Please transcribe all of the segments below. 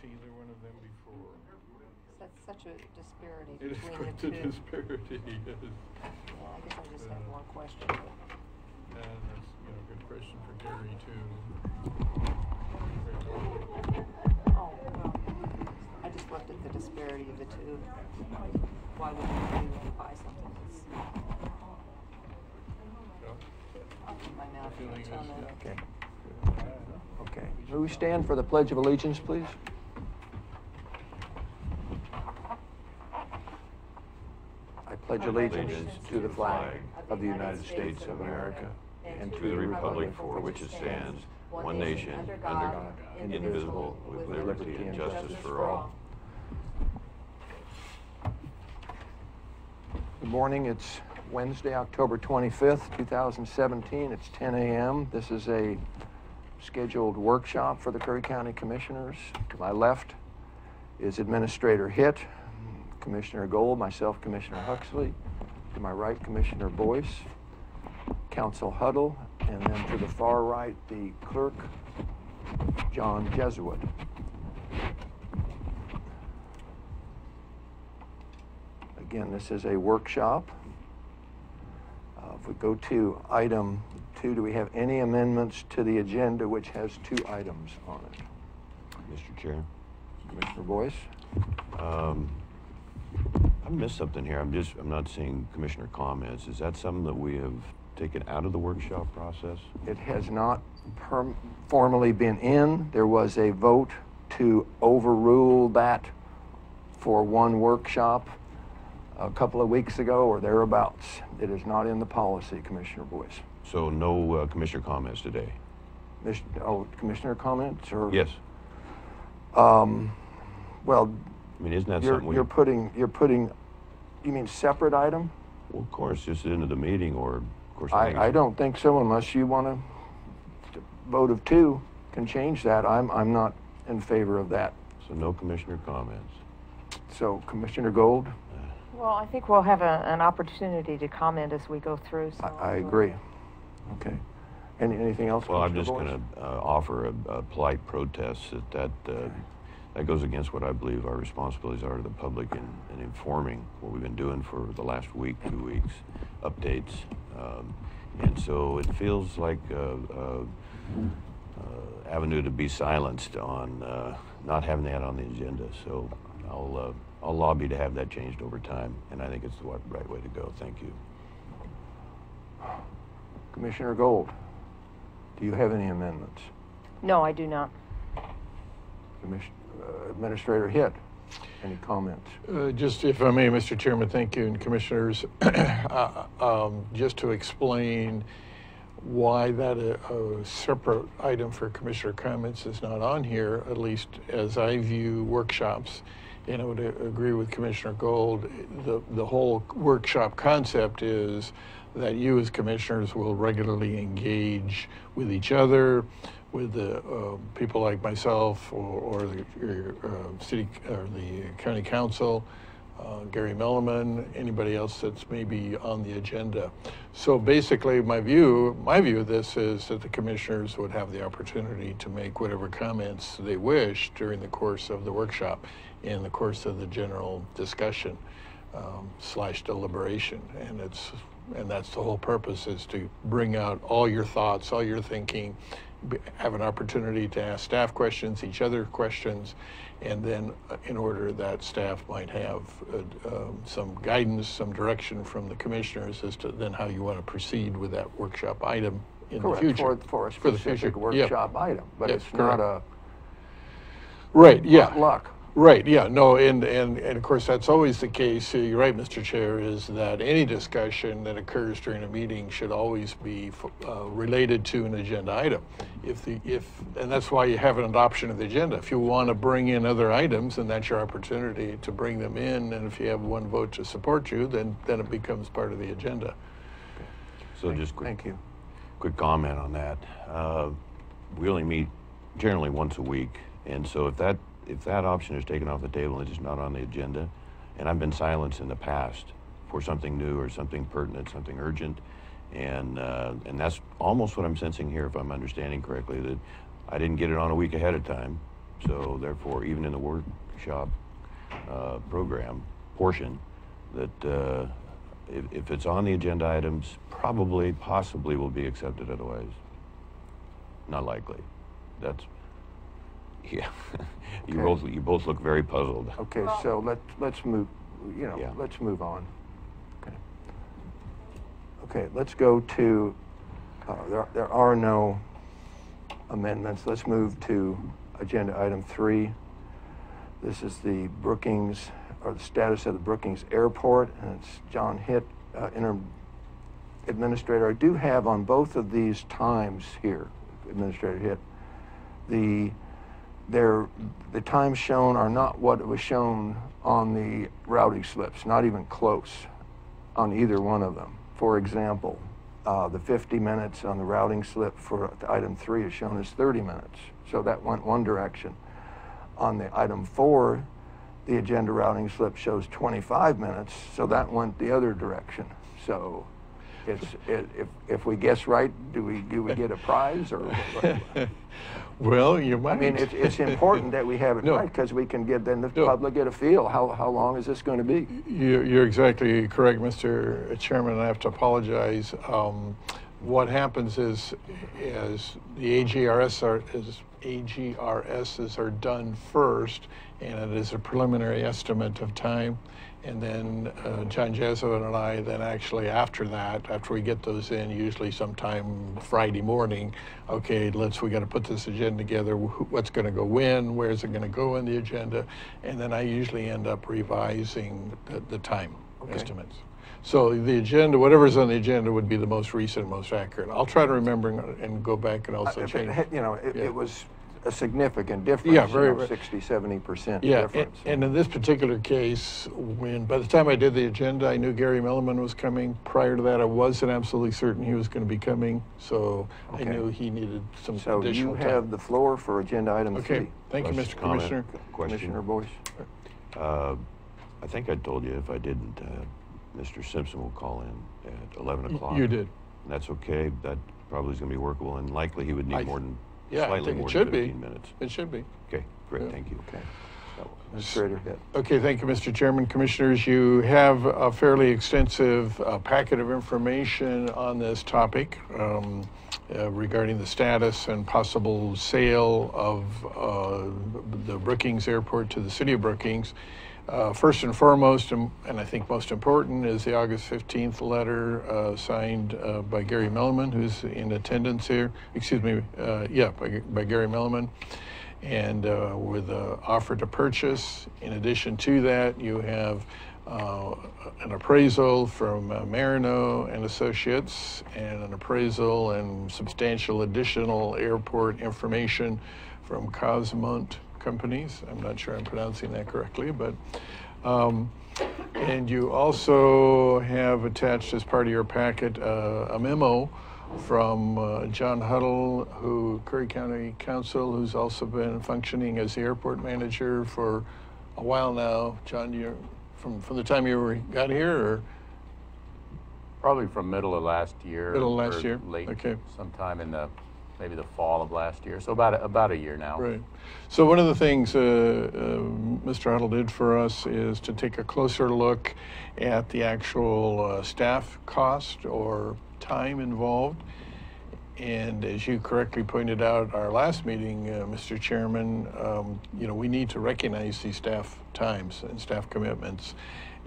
to either one of them before. That's such a disparity It is between quite the a two. disparity, yes. Well, I guess I just have one question. And that's, a good question for Gary, too. Oh, well, I just looked at the disparity of the two. Why would you buy something that's... I'll keep my mouth shut until then. Okay. Okay. Will we stand for the Pledge of Allegiance, please? I pledge allegiance to the flag of the United States of America and to the republic for which it stands, one nation, under God, indivisible, with liberty and justice for all. Good morning. It's Wednesday, October 25th, 2017. It's 10 a.m. This is a scheduled workshop for the Curry County Commissioners. To my left is Administrator Hitt, Commissioner Gold, myself, Commissioner Huxley. To my right, Commissioner Boyce, Council Huddle, and then to the far right, the Clerk, John Jesuit. Again, this is a workshop. If we go to item 2, do we have any amendments to the agenda which has 2 items on it? Mr. Chair. Commissioner Boyce? I missed something here. I'm not seeing commissioner comments. Is that something that we have taken out of the workshop process? It has not formally been in. There was a vote to overrule that for one workshop a couple of weeks ago or thereabouts. It is not in the policy, Commissioner Boyce. So no commissioner comments today? Commissioner comments? Or Yes. Well, I mean, isn't that something you're putting, you mean separate item? Well, of course, just into the meeting, or of course. I don't think so, unless you want to vote of 2 can change that. I'm not in favor of that. So no commissioner comments. So Commissioner Gold? Well, I think we'll have an opportunity to comment as we go through. So I agree. Okay. Anything else? Well, I'm Commissioner just going to offer a polite protest that goes against what I believe our responsibilities are to the public in informing what we've been doing for the last week, 2 weeks, updates. And so it feels like avenue to be silenced on not having that on the agenda. So I'll lobby to have that changed over time, and I think it's the right way to go. Thank you. Commissioner Gold, do you have any amendments? No, I do not. Administrator Hitt, any comments? Just if I may, Mr. Chairman, thank you, and Commissioners. Just to explain why that a separate item for Commissioner comments is not on here, at least as I view workshops, and I would agree with Commissioner Gold, the whole workshop concept is that you as commissioners will regularly engage with each other, with the people like myself or the city or the county council, Gary Milliman, anybody else that's maybe on the agenda. So basically my view of this is that the commissioners would have the opportunity to make whatever comments they wish during the course of the workshop, in the course of the general discussion / deliberation. And that's the whole purpose, is to bring out all your thoughts, all your thinking, have an opportunity to ask staff questions, each other questions, and then in order that staff might have some guidance, some direction from the commissioners as to then how you want to proceed with that workshop item in the future. For a specific workshop item, but Yes, it's not a right, yeah. luck. Right, yeah, no, and of course that's always the case. You're right, Mr. Chair, is that any discussion that occurs during a meeting should always be related to an agenda item. And that's why you have an adoption of the agenda. If you want to bring in other items, then that's your opportunity to bring them in, and if you have one vote to support you, then it becomes part of the agenda. Okay. So just Thank you. Quick comment on that. We only meet generally once a week, and so if that option is taken off the table and it's just not on the agenda, and I've been silenced in the past for something new or something pertinent, something urgent, and that's almost what I'm sensing here, if I'm understanding correctly, that I didn't get it on a week ahead of time, So therefore, even in the workshop program portion, that if it's on the agenda items, probably, possibly will be accepted. Otherwise, not likely. That's, yeah. Okay. You both look very puzzled. Okay, so let's move, Yeah. let's move on. Okay. Okay, let's go to, there are no amendments. Let's move to agenda item 3. This is the Brookings, or the status of the Brookings Airport, and it's John Hitt, interim administrator. I do have on both of these times here, Administrator Hitt, the times shown are not what was shown on the routing slips, not even close on either one of them. For example, the 50 minutes on the routing slip for item 3 is shown as 30 minutes. So that went one direction. On the item 4, the agenda routing slip shows 25 minutes, so that went the other direction. So if we guess right, do we get a prize or? Well, you might. I mean, it's important that we have it No. right, because we can get, then the No. public get a feel, how long is this going to be? You're exactly correct, Mr. Chairman. I have to apologize. What happens is the AGRSs are done first, and it is a preliminary estimate of time. And then John Jesuit and I then actually after that, after we get those in, usually sometime Friday morning, okay, we got to put this agenda together, what's going to go when, where's it going to go in the agenda, and then I usually end up revising the time estimates. So the agenda, whatever's on the agenda would be the most recent, most accurate. I'll try to remember and go back and also change. It was a significant difference, Yeah, very 60, 70% Yeah, difference. and in this particular case, by the time I did the agenda, I knew Gary Milliman was coming. Prior to that, I wasn't absolutely certain he was going to be coming, so I knew he needed some So additional you time. have the floor for agenda item 3. Okay, thank you, Mr. Commissioner. Commissioner Boyce. I think I told you, if I didn't, Mr. Simpson will call in at 11 o'clock. You did. That's okay. That probably is going to be workable, and likely he would need more than Yeah, I slightly think more it than should be. 15 minutes. It should be. Okay, great. Yeah. Thank you. Okay. Administrator Hitt. Okay, thank you, Mr. Chairman. Commissioners, you have a fairly extensive packet of information on this topic regarding the status and possible sale of the Brookings Airport to the City of Brookings. First and foremost, and I think most important, is the August 15th letter signed by Gary Milliman, who's in attendance here. Excuse me, by Gary Milliman. And with an offer to purchase. In addition to that, you have an appraisal from Marino and Associates, and an appraisal and substantial additional airport information from Cosmont Companies. I'm not sure I'm pronouncing that correctly, but and you also have attached as part of your packet a memo from John Huddle, Curry County Council, who's also been functioning as the airport manager for a while now. John, you from the time you got here, or probably from middle of last year. Middle of last or year? Late, Okay. sometime in maybe the fall of last year. So about a year now. right? So one of the things Mr. Huddle did for us is to take a closer look at the actual staff cost or time involved. And as you correctly pointed out at our last meeting, Mr. Chairman, we need to recognize these staff times and staff commitments.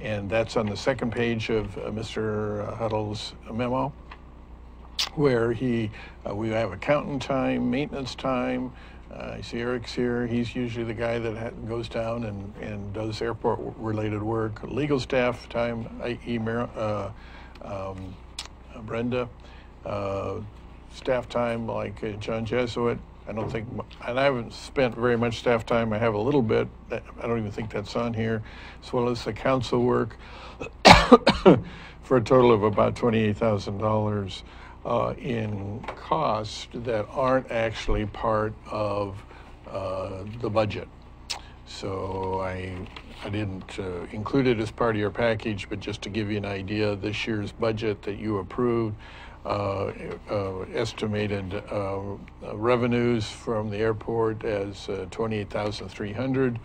And that's on the second page of Mr. Huddle's memo, where we have accountant time, maintenance time. I see Eric's here. He's usually the guy that goes down and does airport-related work. Legal staff time, i.e. Brenda. Staff time like John Jesuit. I don't think, and I haven't spent very much staff time. I have a little bit. I don't even think that's on here, as well as the council work, for a total of about $28,000 in costs that aren't actually part of the budget. So I didn't include it as part of your package, but just to give you an idea, this year's budget that you approved estimated revenues from the airport as 28,300,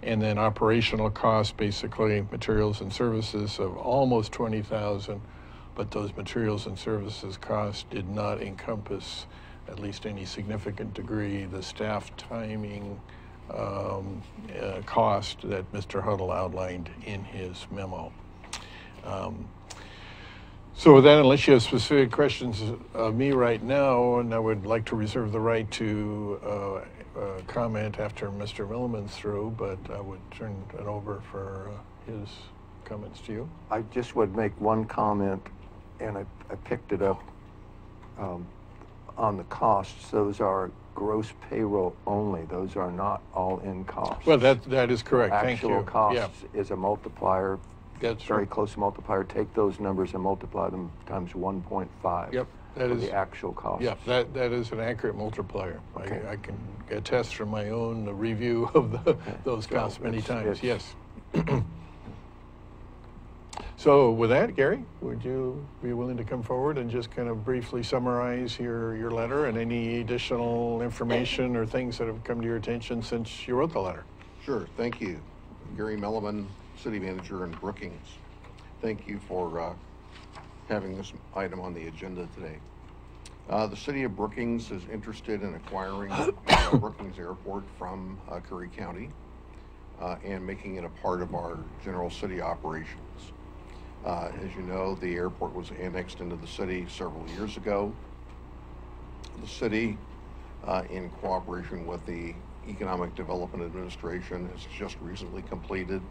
and then operational costs, basically materials and services, of almost 20,000. But those materials and services costs did not encompass, at least any significant degree, the staff timing cost that Mr. Huddle outlined in his memo. So with that, unless you have specific questions of me right now, and I would like to reserve the right to comment after Mr. Milliman's through, but I would turn it over for his comments to you. I just would make one comment, and I picked it up on the costs. Those are gross payroll only. Those are not all-in costs. Well, that is correct. Thank you. Actual costs is a multiplier. That's very right. close multiplier. Take those numbers and multiply them times 1.5. Yep, that is the actual cost. Yeah, that is an accurate multiplier. Okay. I can attest from my own review of those costs So many times. it's- Yes. So with that, Gary, would you be willing to come forward and just kind of briefly summarize your letter and any additional information or things that have come to your attention since you wrote the letter? Sure, thank you. Gary Milliman, City Manager in Brookings. Thank you for having this item on the agenda today. The City of Brookings is interested in acquiring Brookings Airport from Curry County and making it a part of our general city operations. As you know, the airport was annexed into the city several years ago. The city, in cooperation with the Economic Development Administration, has just recently completed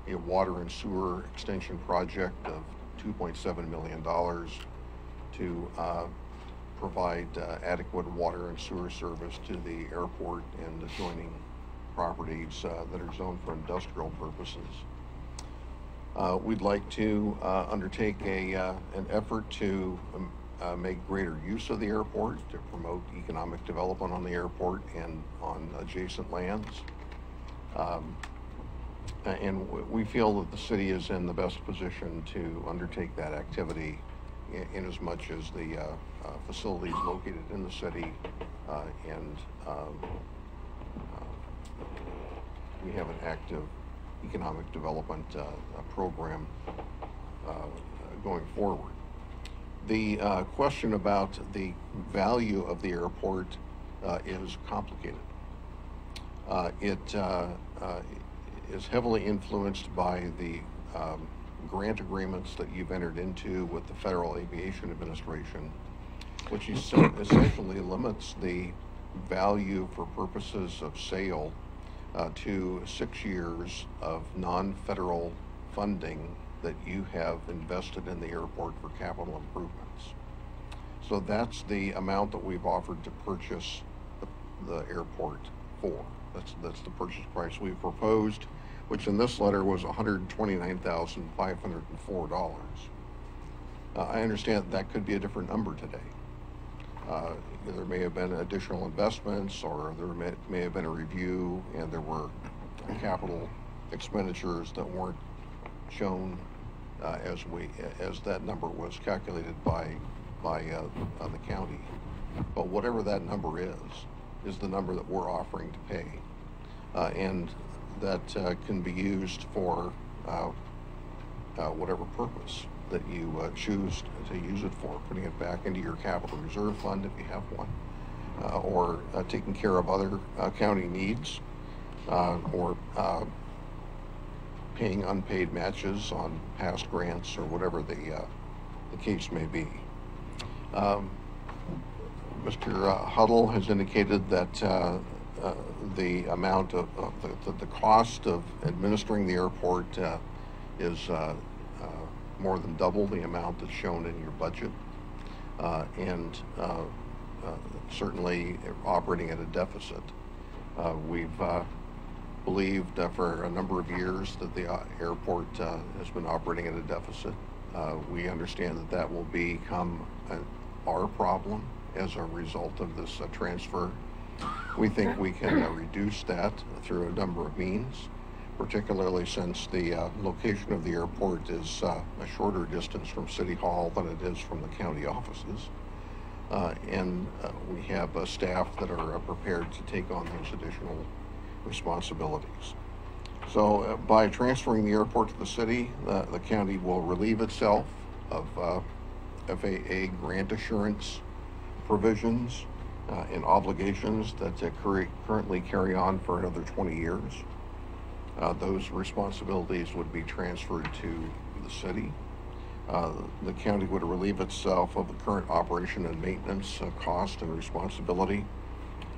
a water and sewer extension project of $2.7 million to provide adequate water and sewer service to the airport and adjoining properties that are zoned for industrial purposes. We'd like to undertake an effort to make greater use of the airport to promote economic development on the airport and on adjacent lands. And we feel that the city is in the best position to undertake that activity in as much as the facilities located in the city and we have an active economic development program going forward. The question about the value of the airport is complicated. It is heavily influenced by the grant agreements that you've entered into with the Federal Aviation Administration, which essentially limits the value for purposes of sale to 6 years of non-federal funding that you have invested in the airport for capital improvements. So that's the amount that we've offered to purchase the airport for. That's the purchase price we've proposed, which in this letter was $129,504. I understand that could be a different number today. There may have been additional investments, or there may have been a review, and there were capital expenditures that weren't shown as that number was calculated by the county. But whatever that number is the number that we're offering to pay, and that can be used for whatever purpose that you choose to use it for, putting it back into your capital reserve fund if you have one, or taking care of other county needs, or paying unpaid matches on past grants, or whatever the case may be. Mr. Huddle has indicated that the amount of the cost of administering the airport is more than double the amount that's shown in your budget, and certainly operating at a deficit. We've believed for a number of years that the airport has been operating at a deficit. We understand that that will become our problem as a result of this transfer. We think we can reduce that through a number of means. particularly since the location of the airport is a shorter distance from City Hall than it is from the county offices. And we have staff that are prepared to take on those additional responsibilities. So by transferring the airport to the city, the county will relieve itself of FAA grant assurance provisions and obligations that currently carry on for another 20 years. Those responsibilities would be transferred to the city. The county would relieve itself of the current operation and maintenance cost and responsibility.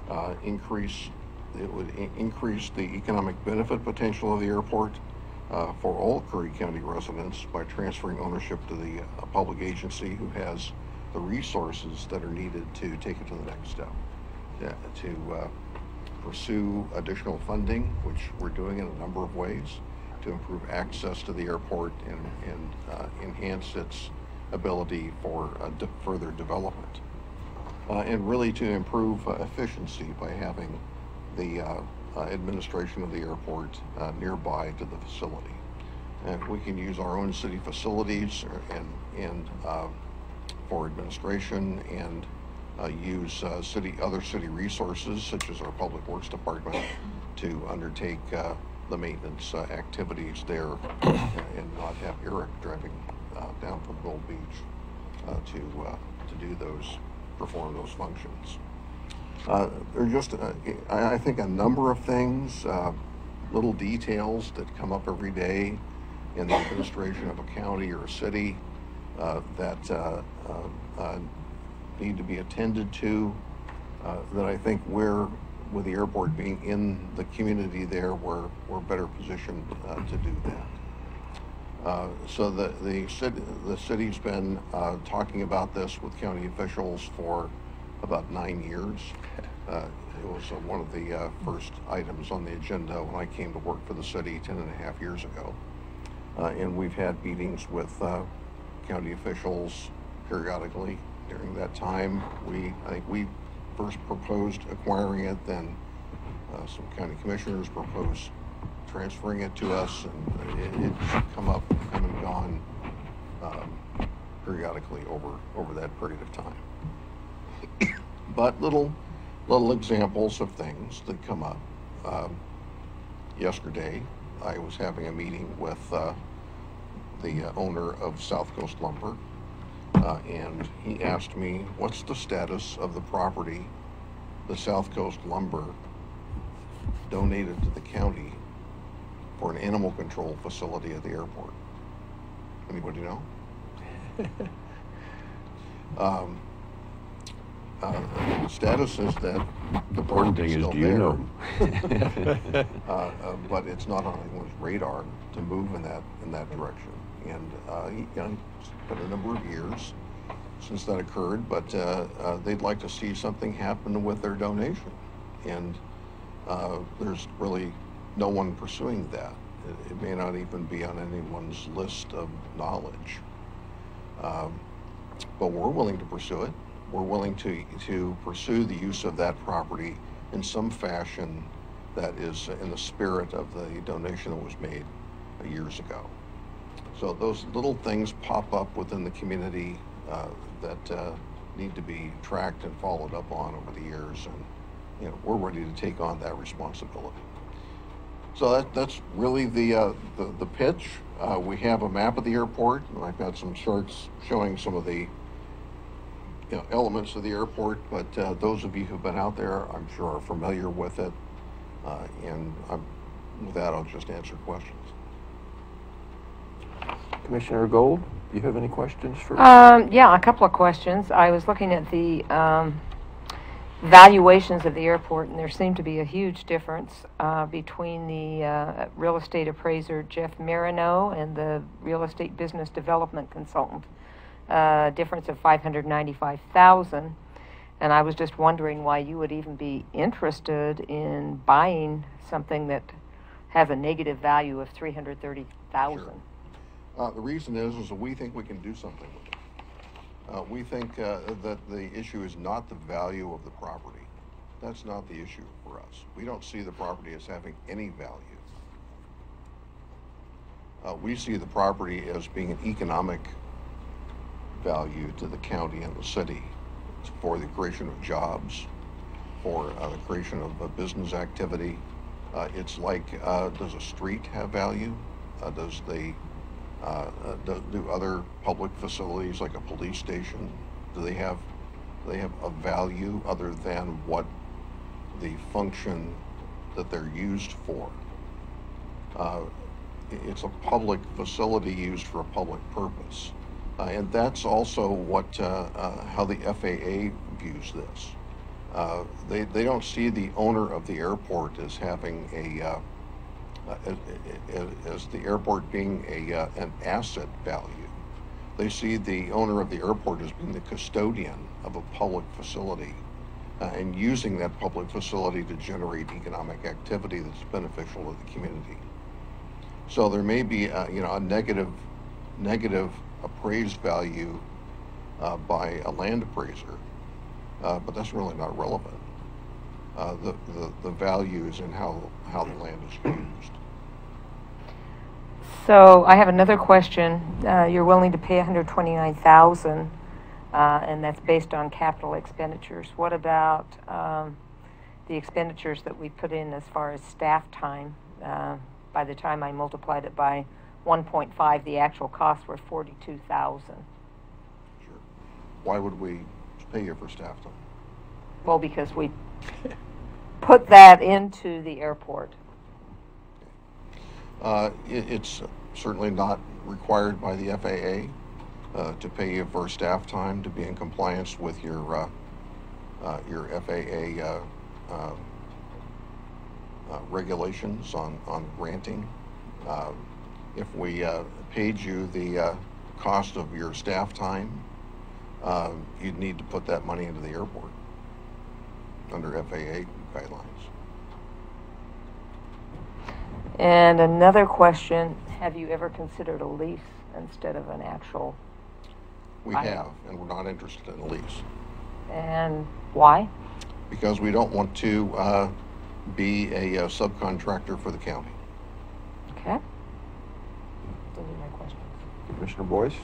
It would increase the economic benefit potential of the airport for all Curry County residents by transferring ownership to the public agency who has the resources that are needed to take it to the next step. To pursue additional funding, which we're doing in a number of ways, to improve access to the airport and enhance its ability for further development. And really to improve efficiency by having the administration of the airport nearby to the facility. And we can use our own city facilities and for administration, and use other city resources such as our Public Works Department to undertake the maintenance activities there, and not have Eric driving down from Gold Beach to perform those functions. There are just, I think, a number of things, little details that come up every day in the administration of a county or a city that need to be attended to, that I think with the airport being in the community there, we're better positioned to do that. So the city's been talking about this with county officials for about 9 years. It was one of the first items on the agenda when I came to work for the city 10.5 years ago. And we've had meetings with county officials periodically during that time. I think we first proposed acquiring it, then some county commissioners proposed transferring it to us, and it's come and gone periodically over that period of time. But little examples of things that come up. Yesterday, I was having a meeting with the owner of South Coast Lumber, and he asked me, what's the status of the property the South Coast Lumber donated to the county for an animal control facility at the airport? Anybody know? The status is that the property is still do you there, know? but it's not on anyone's radar to move in that direction. And it's been a number of years since that occurred, but they'd like to see something happen with their donation. And there's really no one pursuing that. It may not even be on anyone's list of knowledge. But we're willing to pursue it. We're willing to pursue the use of that property in some fashion that is in the spirit of the donation that was made years ago. So those little things pop up within the community that need to be tracked and followed up on over the years, and we're ready to take on that responsibility. So that's really the pitch. We have a map of the airport, and I've got some charts showing some of the elements of the airport, but those of you who've been out there, I'm sure, are familiar with it. And with that, I'll just answer questions. Commissioner Gold, do you have any questions for? Yeah, a couple of questions. I was looking at the valuations of the airport, and there seemed to be a huge difference between the real estate appraiser Jeff Marino and the real estate business development consultant. Difference of $595,000, and I was just wondering why you would even be interested in buying something that has a negative value of $330,000. Sure. The reason is that we think we can do something with it. We think that the issue is not the value of the property. That's not the issue for us. We don't see the property as having any value. we see the property as being an economic value to the county and the city for the creation of jobs, for the creation of business activity. It's like, does a street have value? Do other public facilities like a police station, do they have a value other than what the function that they're used for? It's a public facility used for a public purpose. And that's also what how the FAA views this. They don't see the owner of the airport as having as the airport being an asset value. They see the owner of the airport as being the custodian of a public facility and using that public facility to generate economic activity that's beneficial to the community. So there may be a negative appraised value by a land appraiser, but that's really not relevant. The value is in how the land is used. So I have another question. You're willing to pay $129,000, and that's based on capital expenditures. What about the expenditures that we put in as far as staff time? By the time I multiplied it by 1.5, the actual costs were $42,000. Sure. Why would we pay you for staff time? Well, because we put that into the airport. It's certainly not required by the FAA to pay you for staff time to be in compliance with your FAA regulations on granting. If we paid you the cost of your staff time, you'd need to put that money into the airport under FAA guidelines. And another question, have you ever considered a lease instead of an actual? We have, and we're not interested in a lease. And why? Because we don't want to be a subcontractor for the county. Okay. Those are my questions. Commissioner Boyce?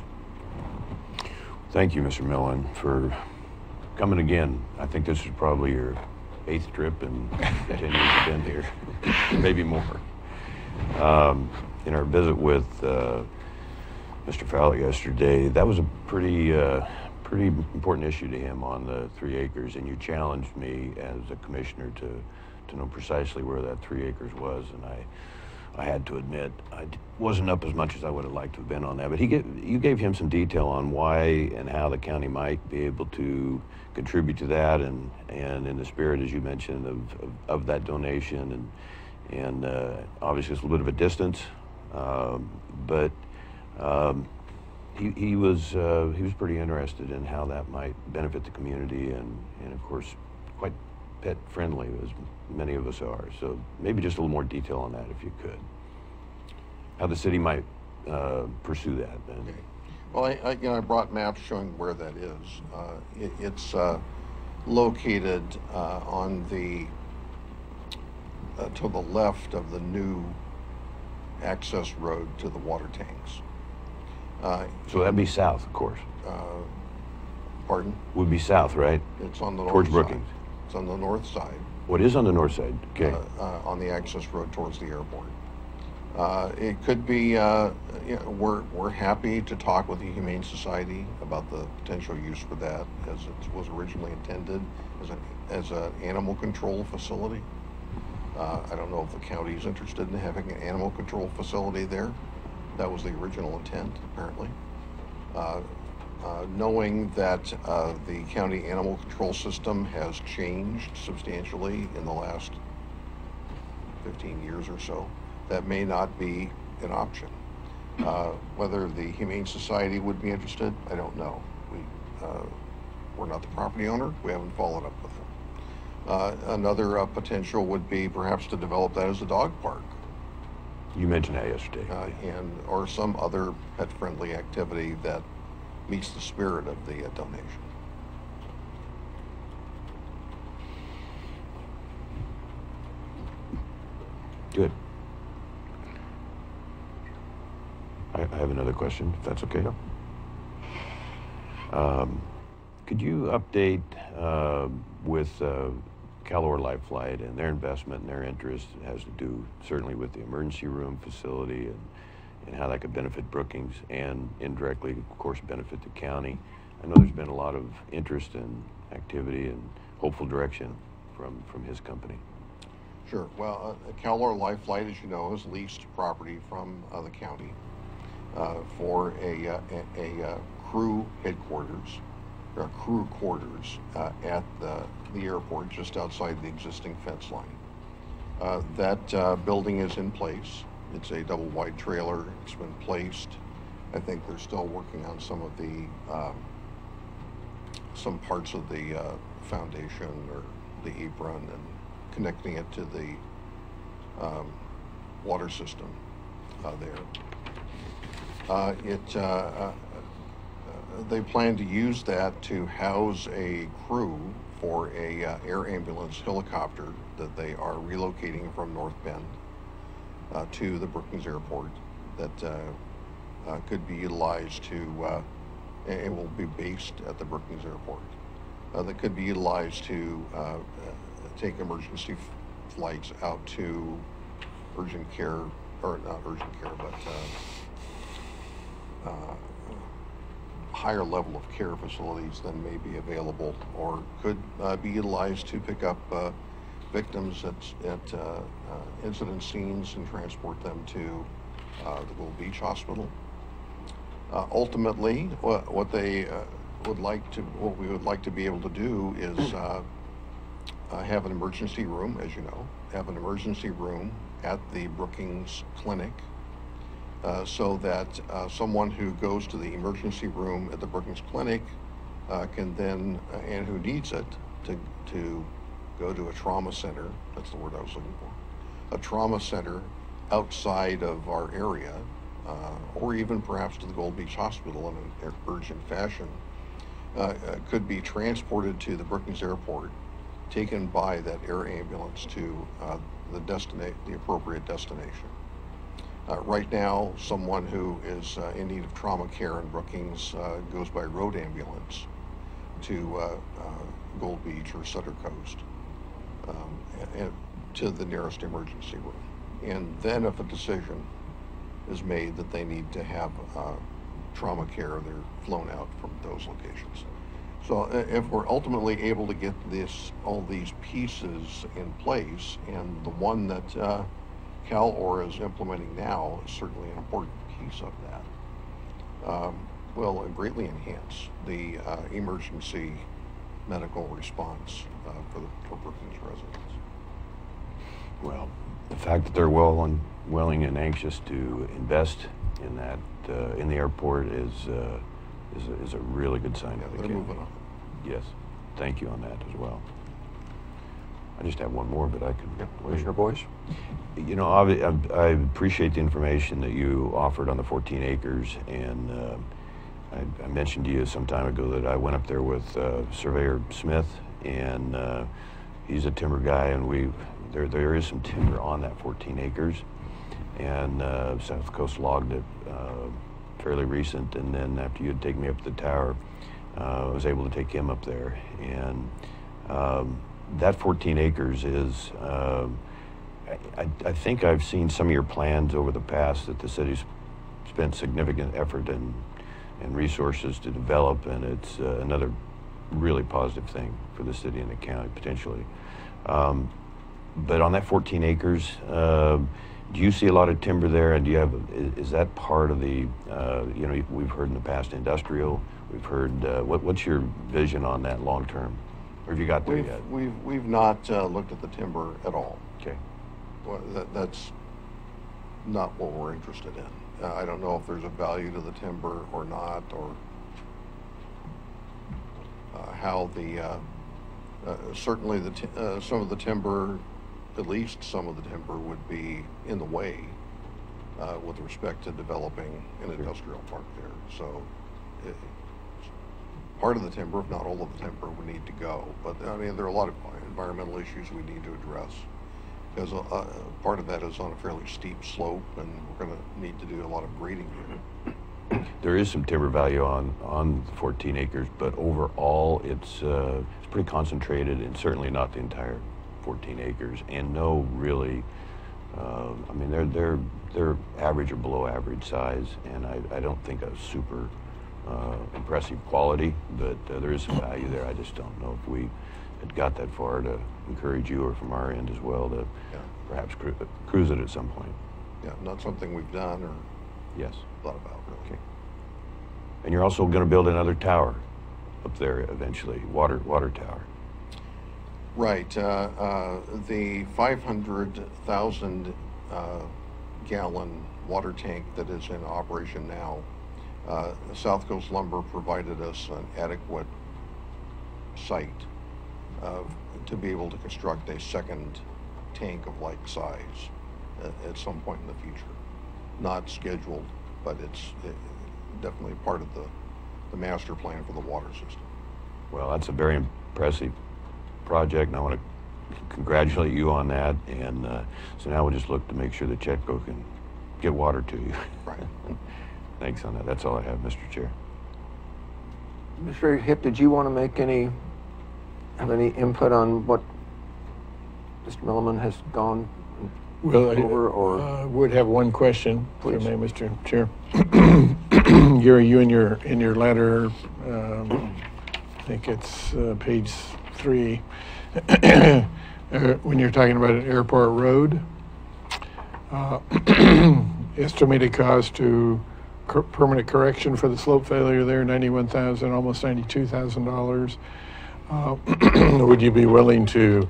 Thank you, Mr. Millen, for coming again. I think this is probably your 8th trip in 10 years you've been here, maybe more. In our visit with Mr. Fowler yesterday, that was a pretty important issue to him on the 3 acres, and you challenged me as a commissioner to know precisely where that 3 acres was, and I had to admit I wasn't up as much as I would have liked to have been on that. But you gave him some detail on why and how the county might be able to contribute to that, and in the spirit, as you mentioned, of that donation, and obviously it's a little bit of a distance, but he was pretty interested in how that might benefit the community, and of course quite pet friendly, as many of us are. So maybe just a little more detail on that, if you could. How the city might pursue that. Then. Okay. Well, I brought maps showing where that is. It's located on the to the left of the new access road to the water tanks. So that'd be south, of course. Pardon? Would be south, right? It's on the north towards side. Brookings. It's on the north side. What is on the north side? Okay. On the access road towards the airport. It could be, we're happy to talk with the Humane Society about the potential use for that, as it was originally intended as an animal control facility. I don't know if the county is interested in having an animal control facility there. That was the original intent, apparently. Knowing that the county animal control system has changed substantially in the last 15 years or so, that may not be an option. Whether the Humane Society would be interested, I don't know. We're not the property owner. We haven't followed up with them. Another potential would be perhaps to develop that as a dog park. You mentioned that yesterday. Or some other pet-friendly activity that meets the spirit of the donation. Good. I have another question, if that's okay. Could you update with Calor Life Flight and their investment and their interest? It has to do certainly with the emergency room facility and how that could benefit Brookings and indirectly, of course, benefit the county. I know there's been a lot of interest and activity and hopeful direction from his company. Sure. Well, Calor Life Flight, as you know, has leased property from the county for a crew headquarters, or crew quarters at the airport just outside the existing fence line. That building is in place. It's a double wide trailer. It's been placed. I think they're still working on some of the some parts of the foundation or the apron and connecting it to the water system there. They plan to use that to house a crew for a air ambulance helicopter that they are relocating from North Bend to the Brookings Airport that could be utilized to, it will be based at the Brookings Airport, that could be utilized to take emergency flights out to urgent care, or not urgent care, but higher level of care facilities than may be available or could be utilized to pick up victims at incident scenes and transport them to the Gold Beach Hospital. Ultimately, what we would like to be able to do is have an emergency room, as you know, have an emergency room at the Brookings Clinic, so that someone who goes to the emergency room at the Brookings Clinic can then, and who needs it, to go to a trauma center, that's the word I was looking for, a trauma center outside of our area, or even perhaps to the Gold Beach Hospital in an urgent fashion, could be transported to the Brookings Airport, taken by that air ambulance to the appropriate destination. Right now, someone who is in need of trauma care in Brookings goes by road ambulance to Gold Beach or Sutter Coast, and to the nearest emergency room. And then if a decision is made that they need to have trauma care, they're flown out from those locations. So if we're ultimately able to get all these pieces in place, and the one that CalOR is implementing now is certainly an important piece of that, will greatly enhance the emergency medical response for Brookings residents. Well, the fact that they're willing and anxious to invest in that in the airport is a really good sign. Yeah, they're moving on. Yes, thank you on that as well. I just have one more, but I could. Yep. Commissioner Boyce? You know, I appreciate the information that you offered on the 14 acres, and I mentioned to you some time ago that I went up there with Surveyor Smith, and he's a timber guy, and there is some timber on that 14 acres, and South Coast logged it fairly recent, and then after you'd take me up to the tower, I was able to take him up there, and that 14 acres is, I think I've seen some of your plans over the past that the city's spent significant effort and resources to develop, and it's another really positive thing for the city and the county, potentially. But on that 14 acres, do you see a lot of timber there, and do you have, is that part of the, you know, we've heard in the past industrial, we've heard, what's your vision on that long term? Or have you got there yet? We've not looked at the timber at all. Okay. Well, that's not what we're interested in. I don't know if there's a value to the timber or not, or how the certainly some of the timber, at least some of the timber, would be in the way with respect to developing an industrial park there. So part of the timber, if not all of the timber, would need to go. But I mean, there are a lot of environmental issues we need to address. because part of that is on a fairly steep slope, and we're going to need to do a lot of grading here. There is some timber value on 14 acres, but overall it's pretty concentrated, and certainly not the entire 14 acres, and no really. I mean, they're average or below average size, and I don't think a super impressive quality, but there is some value there. I just don't know if we had got that far to encourage you, or from our end as well, to perhaps cruise it at some point. Yeah, not something we've done or Yes. thought about, really. Okay. And you're also going to build another tower up there eventually, water tower. Right. The 500,000 gallon water tank that is in operation now, South Coast Lumber provided us an adequate site to be able to construct a second tank of like size at some point in the future. Not scheduled, but it's definitely part of the master plan for the water system. Well, that's a very impressive project, and I want to congratulate you on that. And so now we'll just look to make sure that Chetco can get water to you. Right. Thanks on that. That's all I have, Mr. Chair. Mr. Hipp, did you want to have any input on what Mr. Milliman has gone over, or? I would have one question, Please. if I may, Mr. Chair. Gary, you in your letter, I think it's page 3, when you're talking about an airport road, estimated cost to permanent correction for the slope failure there, $91,000, almost $92,000. Would you be willing to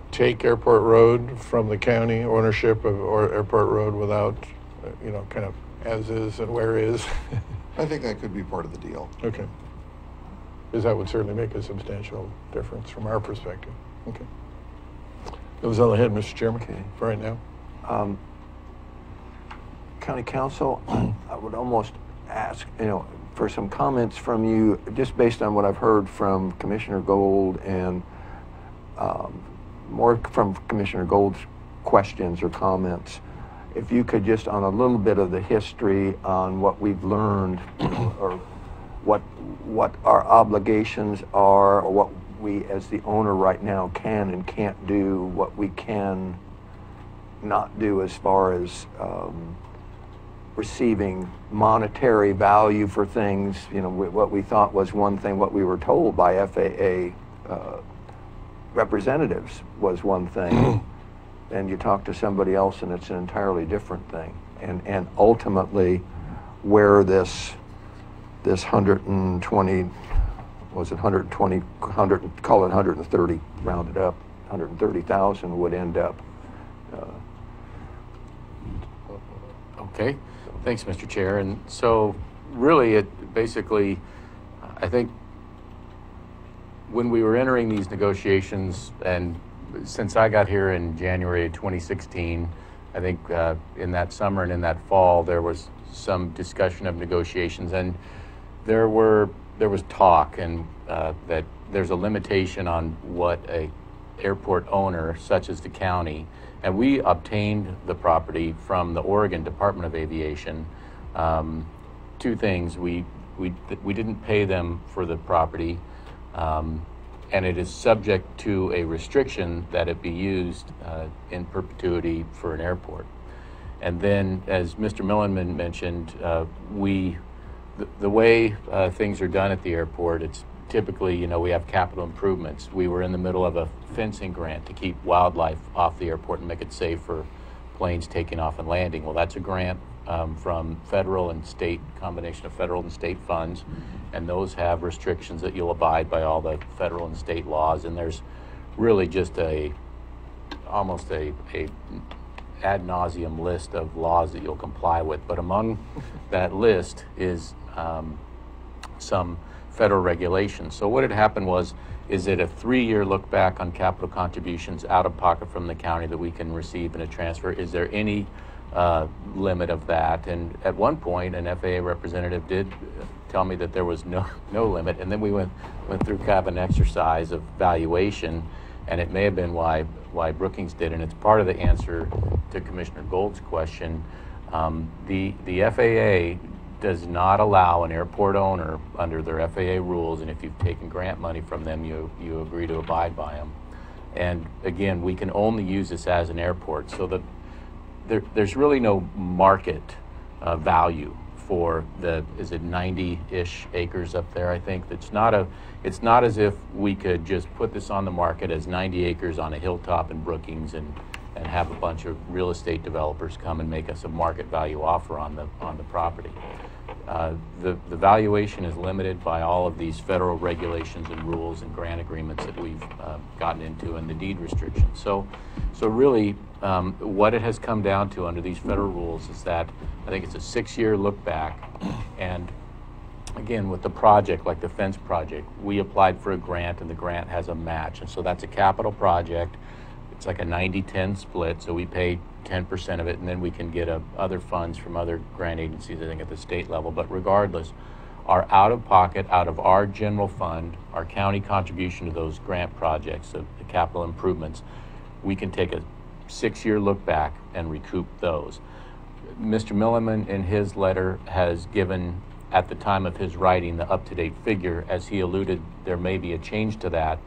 take Airport Road from the county ownership of or Airport Road without, kind of as is and where is? I think that could be part of the deal. Okay. Because that would certainly make a substantial difference from our perspective. Okay. That was all I had, Mr. Chairman, Okay. for right now. County Council, I would almost ask, for some comments from you, just based on what I've heard from Commissioner Gold and more from Commissioner Gold's questions or comments. If you could just, on a little bit of the history on what we've learned, or what our obligations are, or what we as the owner right now can and can't do, what we can not do as far as receiving monetary value for things. What we thought was one thing, what we were told by FAA representatives was one thing, and you talk to somebody else and it's an entirely different thing. And ultimately, where this 120, was it 120, call it 130, rounded up, 130,000 would end up. Okay, thanks, Mr. Chair. And so really it basically, I think when we were entering these negotiations, and since I got here in January of 2016, I think in that summer and in that fall, there was some discussion of negotiations, and there was talk and that there's a limitation on what a airport owner, such as the county, and we obtained the property from the Oregon Department of Aviation. Two things: we didn't pay them for the property, and it is subject to a restriction that it be used in perpetuity for an airport. And then, as Mr. Milliman mentioned, the way things are done at the airport, it's typically, we have capital improvements. We were in the middle of a fencing grant to keep wildlife off the airport and make it safe for planes taking off and landing. Well, that's a grant from federal and state, combination of federal and state funds, and those have restrictions that you'll abide by all the federal and state laws. And there's really just almost a ad nauseum list of laws that you'll comply with. But among that list is some federal regulations. So what had happened is it a 3-year look back on capital contributions out of pocket from the county that we can receive in a transfer? Is there any limit of that? And at one point, an FAA representative did tell me that there was no limit. And then we went through kind of an exercise of valuation, and it may have been why Brookings did, and it's part of the answer to Commissioner Gold's question. The FAA does not allow an airport owner under their FAA rules, and if you've taken grant money from them, you agree to abide by them. And again, we can only use this as an airport, so that there's really no market value for is it 90-ish acres up there, I think. It's not as if we could just put this on the market as 90 acres on a hilltop in Brookings and have a bunch of real estate developers come and make us a market value offer on the property. The valuation is limited by all of these federal regulations and rules and grant agreements that we've gotten into, and the deed restrictions. So really, what it has come down to under these federal rules is that I think it's a 6-year look back, and again, with the project, like the fence project, we applied for a grant, and the grant has a match, and so that's a capital project. It's like a 90-10 split, so we pay 10% of it, and then we can get other funds from other grant agencies, I think at the state level. But regardless, our out-of-pocket, out of our general fund, our county contribution to those grant projects, the capital improvements, we can take a 6-year look back and recoup those. Mr. Milliman, in his letter, has given, at the time of his writing, the up-to-date figure. As he alluded, there may be a change to that.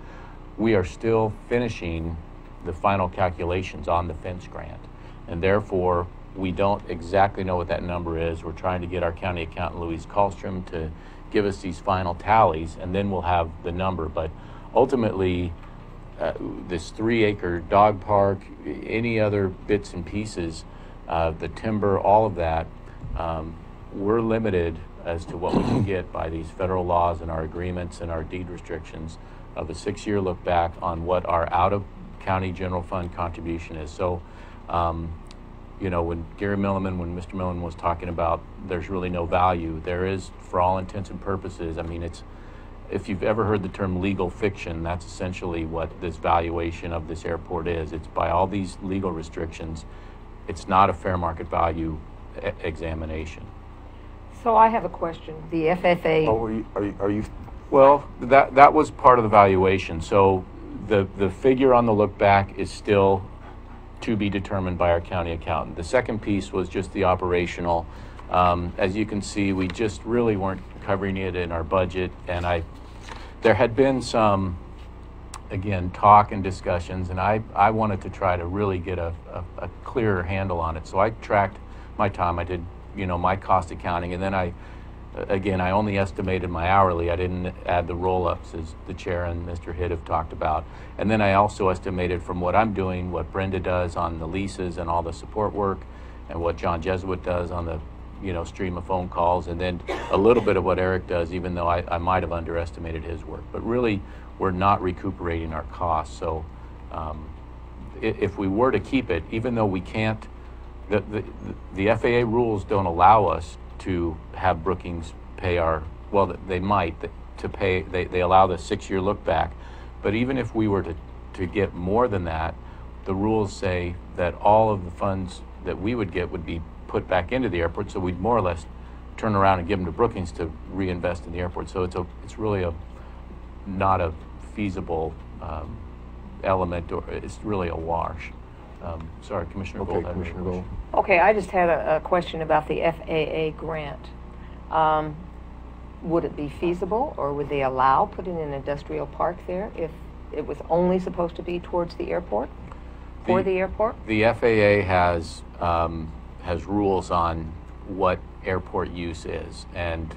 We are still finishing the final calculations on the fence grant, and therefore we don't exactly know what that number is. We're trying to get our county accountant, Louise Kallstrom, to give us these final tallies, and then we'll have the number. But ultimately, this 3-acre dog park, any other bits and pieces, the timber, all of that, we're limited as to what we can get by these federal laws and our agreements and our deed restrictions of a 6-year look back on what our out-of-county general fund contribution is. So, you know, when Mr. Milliman was talking about there's really no value, there is, for all intents and purposes. I mean, if you've ever heard the term legal fiction, that's essentially what this valuation of this airport is. It's by all these legal restrictions. It's not a fair market value examination. So I have a question. The FFA. Oh, are you? Well, that was part of the valuation. So the figure on the look back is still to be determined by our county accountant. The second piece was just the operational. As you can see, we just really weren't covering it in our budget, and there had been some, again, talk and discussions, and I wanted to try to really get a clearer handle on it. So I tracked my time. I did, you know, my cost accounting, and then I only estimated my hourly. I didn't add the roll-ups, as the chair and Mr. Hitt have talked about. And then I also estimated from what I'm doing, what Brenda does on the leases and all the support work, and what John Jesuit does on the, you know, stream of phone calls, and then a little bit of what Eric does, even though I might have underestimated his work. But really, we're not recuperating our costs. So if we were to keep it, even though we can't, the FAA rules don't allow us to have Brookings pay our, well, they might, to pay, they allow the 6-year look back. But even if we were to get more than that, the rules say that all of the funds that we would get would be put back into the airport, so we'd more or less turn around and give them to Brookings to reinvest in the airport. So it's really not a feasible element, or it's really a wash. Sorry, Commissioner Gold. Okay, Commissioner Gold. Okay, I just had a question about the FAA grant. Would it be feasible, or would they allow putting an industrial park there if it was only supposed to be towards the airport, for the airport? The FAA has rules on what airport use is, and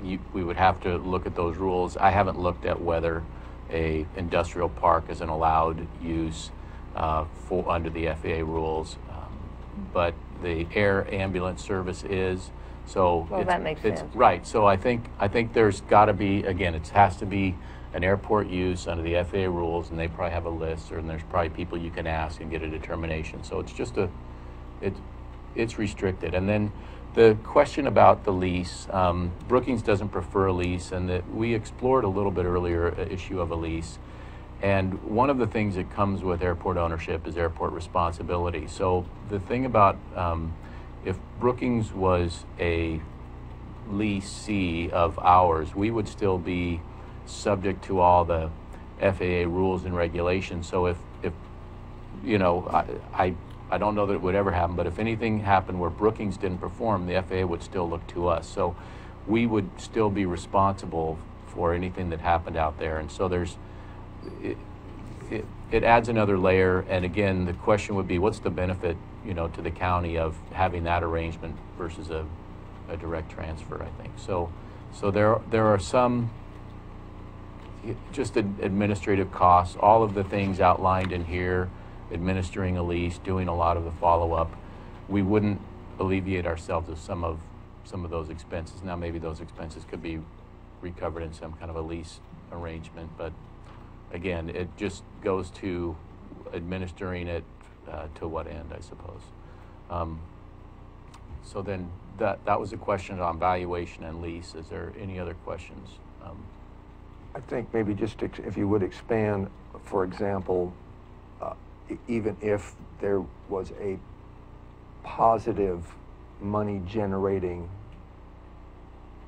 we would have to look at those rules. I haven't looked at whether a industrial park is an allowed use under the FAA rules, but the air ambulance service is. So well, that makes sense. Right. So I think there's got to be, again, it has to be an airport use under the FAA rules, and they probably have a list, and there's probably people you can ask and get a determination. So it's just it's restricted. And then the question about the lease, Brookings doesn't prefer a lease, and that we explored a little bit earlier an issue of a lease. And one of the things that comes with airport ownership is airport responsibility. So the thing about if Brookings was a leasee of ours, we would still be subject to all the FAA rules and regulations. So if you know, I don't know that it would ever happen, but if anything happened where Brookings didn't perform, the FAA would still look to us. So we would still be responsible for anything that happened out there. And so there's, it adds another layer. And again, the question would be, what's the benefit, you know, to the county of having that arrangement versus a direct transfer, I think. So there are some just administrative costs, all of the things outlined in here, administering a lease, doing a lot of the follow-up. We wouldn't alleviate ourselves of some of those expenses. Now maybe those expenses could be recovered in some kind of a lease arrangement, but again, it just goes to administering it to what end, I suppose. So then that was a question on valuation and lease. Is there any other questions? I think maybe just if you would expand, for example, even if there was a positive money generating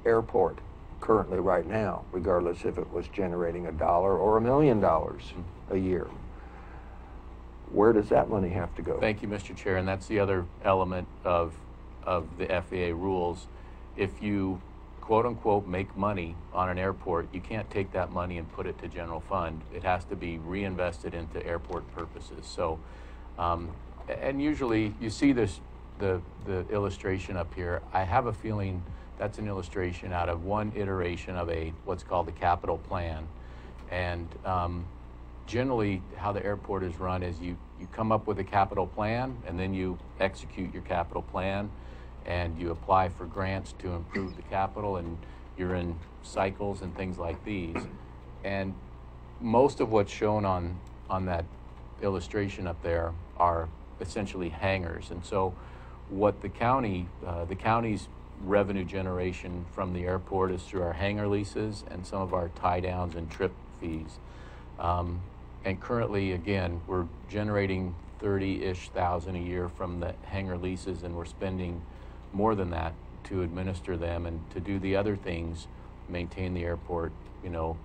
airport currently right now, regardless if it was generating $1 or $1 million a year, where does that money have to go? Thank you, Mr. Chair, and that's the other element of the FAA rules. If you quote unquote make money on an airport, you can't take that money and put it to general fund. It has to be reinvested into airport purposes. So, and usually you see this, the illustration up here. I have a feeling that's an illustration out of one iteration of what's called the capital plan. And generally how the airport is run is you come up with a capital plan, and then you execute your capital plan, and you apply for grants to improve the capital, and you're in cycles and things like these. And most of what's shown on that illustration up there are essentially hangars. And so what the county's revenue generation from the airport is through our hangar leases and some of our tie downs and trip fees. And currently, again, we're generating 30-ish thousand a year from the hangar leases, and we're spending more than that to administer them and to do the other things, maintain the airport, you know,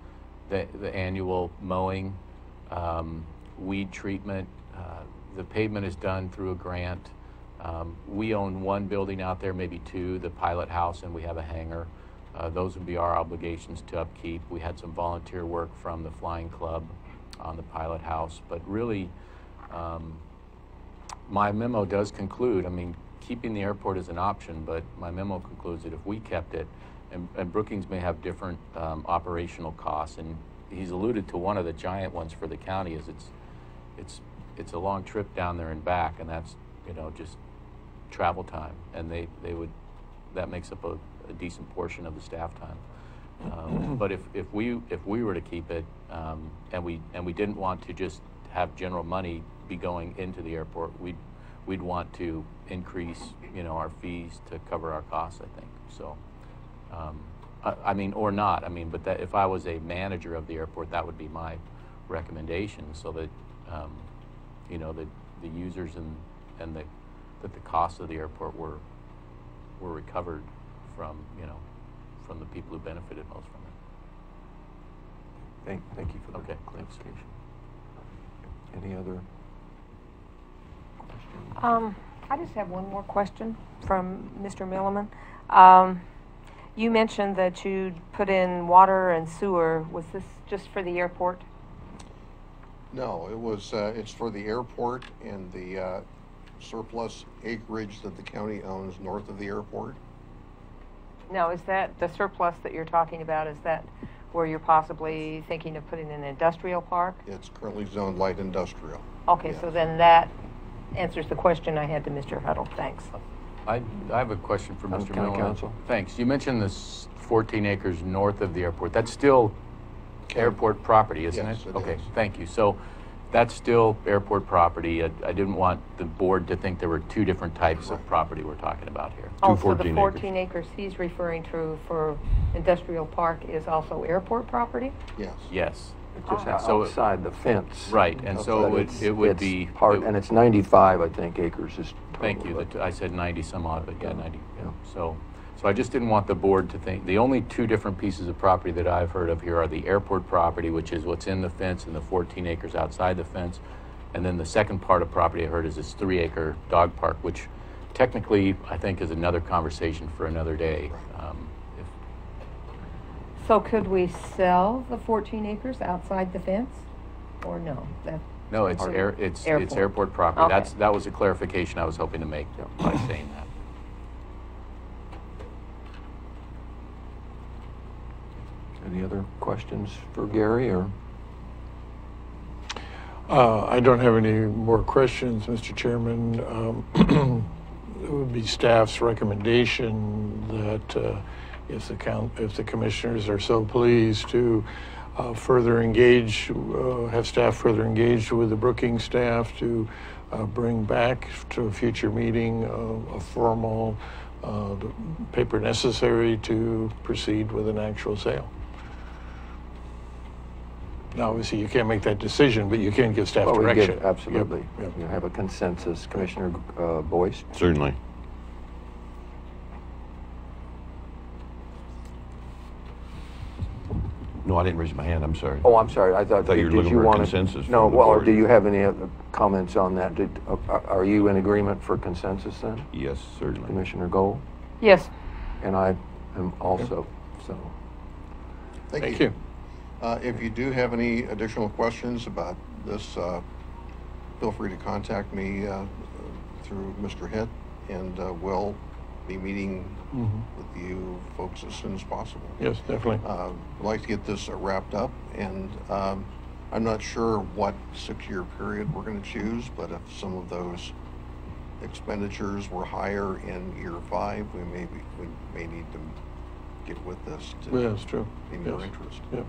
the annual mowing, weed treatment. The pavement is done through a grant. We own one building out there, maybe two, the pilot house, and we have a hangar. Those would be our obligations to upkeep. We had some volunteer work from the flying club on the pilot house, but really my memo does conclude, I mean, keeping the airport is an option, but my memo concludes that if we kept it, and Brookings may have different operational costs, and he's alluded to one of the giant ones for the county is it's a long trip down there and back, and that's, you know, just travel time, and that makes up a decent portion of the staff time. But if we were to keep it, and we didn't want to just have general money be going into the airport, we'd want to increase, you know, our fees to cover our costs, I think. So, I mean, or not. I mean, but that if I was a manager of the airport, that would be my recommendation, so that you know, the users and that the costs of the airport were recovered from, you know, from the people who benefited most from it. Thank you for the clarification. Any other questions? I just have one more question from Mr. Milliman. You mentioned that you'd put in water and sewer. Was this just for the airport? No, it was, it's for the airport and the surplus acreage that the county owns north of the airport. No, is that the surplus that you're talking about? Is that where you're possibly thinking of putting an industrial park? It's currently zoned light industrial. Okay, Yes. so then that answers the question I had to Mr. Huddle. Thanks. I have a question for Mr. County Miller. Counsel. Thanks. You mentioned this 14 acres north of the airport. That's still airport property, isn't Yes, it? it Okay, is. thank you. So that's still airport property. I didn't want the board to think there were two different types of property we're talking about here. Oh, so the 14 14 acres he's referring to for industrial park is also airport property? Yes. Yes. It's just So outside the fence. Right, and so But it would it's be part, and it's 95, I think, acres is total. Thank you. but- I said 90 some odd, but yeah, 90. Yeah. Yeah. So So I just didn't want the board to think, the only two different pieces of property that I've heard of here are the airport property, which is what's in the fence and the 14 acres outside the fence. And then the second part of property I heard is this 3-acre dog park, which technically I think is another conversation for another day. So could we sell the 14 acres outside the fence, or no? No, it's airport property. Okay. That was a clarification I was hoping to make by saying that. Any other questions for Gary, or? I don't have any more questions, Mr. Chairman. It would be staff's recommendation that if the commissioners are so pleased to further engage, have staff further engaged with the Brookings staff to bring back to a future meeting a formal the paper necessary to proceed with an actual sale. Now, obviously, you can't make that decision, but you can give staff direction. Absolutely. Yep. You have a consensus, Commissioner Boyce? Certainly. No, I didn't raise my hand. I'm sorry. Oh, I'm sorry. I thought you were looking for a consensus. No, from the well, board. do you have any other comments on that? Are you in agreement for consensus then, Yes, certainly. Commissioner Gold? Yes. And I am also, so. Thank you. If you do have any additional questions about this, feel free to contact me through Mr. Hitt, and we'll be meeting with you folks as soon as possible. Yes, definitely. I'd like to get this wrapped up, and I'm not sure what 6-year period we're going to choose, but if some of those expenditures were higher in year 5, we may need to get with this to Yeah, that's true. be more interest. Yeah.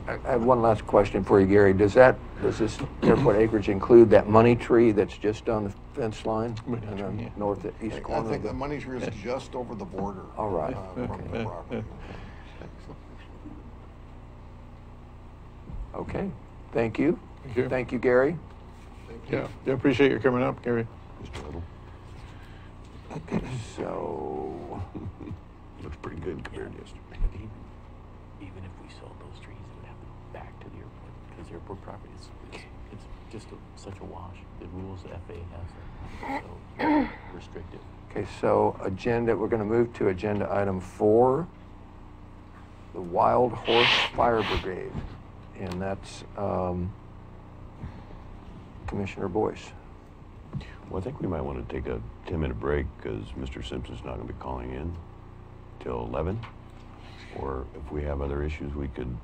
I have one last question for you, Gary. Does this airport acreage include that money tree that's just on the fence line? Money in tree, the yeah. north east I corner? think the money tree is just over the border. All right. From the property. Okay. Thank you. Thank you. Thank you, Gary. Yeah, appreciate you coming up, Gary. Mr. Little. So, Looks pretty good compared to yesterday. Even if we sold those trees, it would have to go back to the airport, because airport property is it's just such a wash. The rules the FAA has are so restrictive. okay, so we're going to move to agenda item 4, the Wild Horse Fire Brigade. And that's Commissioner Boyce. Well, I think we might want to take a 10-minute break because Mr. Simpson's not going to be calling in till 11. Or if we have other issues we could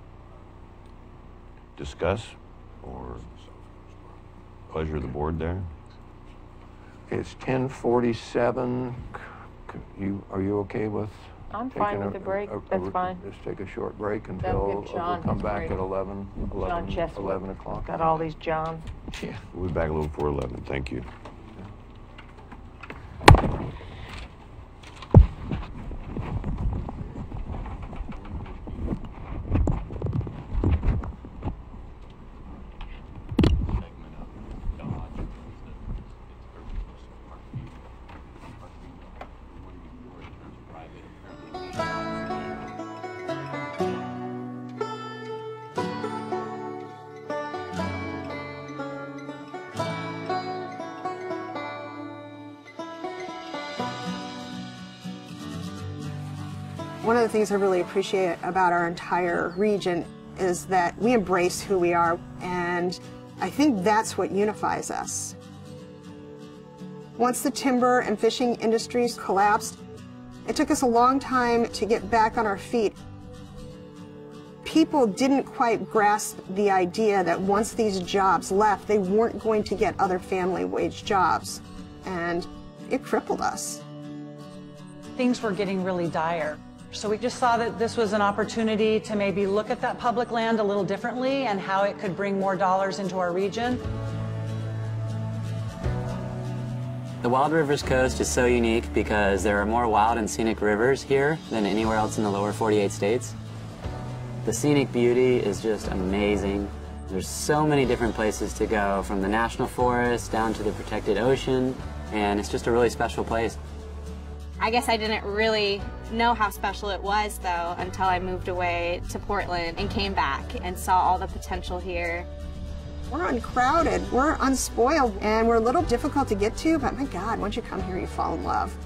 discuss, or pleasure of the board there. It's 10:47. Are you okay with? I'm fine taking with the break. That's fine. Just take a short break That'll until give we'll John come his back break. at 11 Cheswick. o'clock. Got all these Johns. Yeah. We'll be back a little before 11. Thank you. One of the things I really appreciate about our entire region is that we embrace who we are, and I think that's what unifies us. Once the timber and fishing industries collapsed, it took us a long time to get back on our feet. People didn't quite grasp the idea that once these jobs left, they weren't going to get other family wage jobs, and it crippled us. Things were getting really dire. So we just saw that this was an opportunity to maybe look at that public land a little differently and how it could bring more dollars into our region. The Wild Rivers Coast is so unique because there are more wild and scenic rivers here than anywhere else in the lower 48 states. The scenic beauty is just amazing. There's so many different places to go, from the national forest down to the protected ocean, and it's just a really special place. I guess I didn't really know how special it was, though, until I moved away to Portland and came back and saw all the potential here. We're uncrowded, we're unspoiled, and we're a little difficult to get to, but my God, once you come here, you fall in love.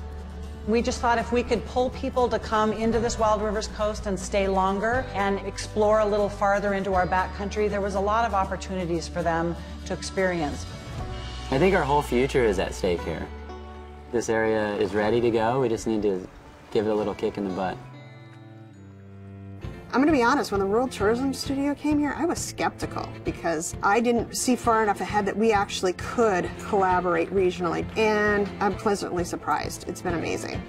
We just thought if we could pull people to come into this Wild Rivers coast and stay longer and explore a little farther into our backcountry, there was a lot of opportunities for them to experience. I think our whole future is at stake here. This area is ready to go. We just need to give it a little kick in the butt. I'm going to be honest, when the Rural Tourism Studio came here, I was skeptical because I didn't see far enough ahead that we actually could collaborate regionally, and I'm pleasantly surprised. It's been amazing.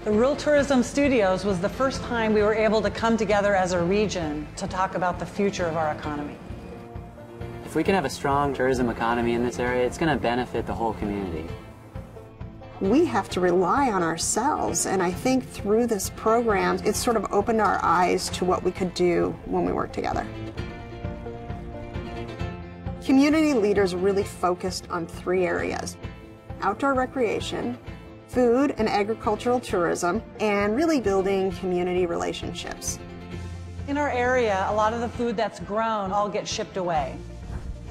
The Rural Tourism Studios was the first time we were able to come together as a region to talk about the future of our economy. If we can have a strong tourism economy in this area, it's going to benefit the whole community. We have to rely on ourselves, and I think through this program, it's sort of opened our eyes to what we could do when we work together. Community leaders really focused on 3 areas: outdoor recreation, food and agricultural tourism, and really building community relationships. In our area, a lot of the food that's grown all gets shipped away.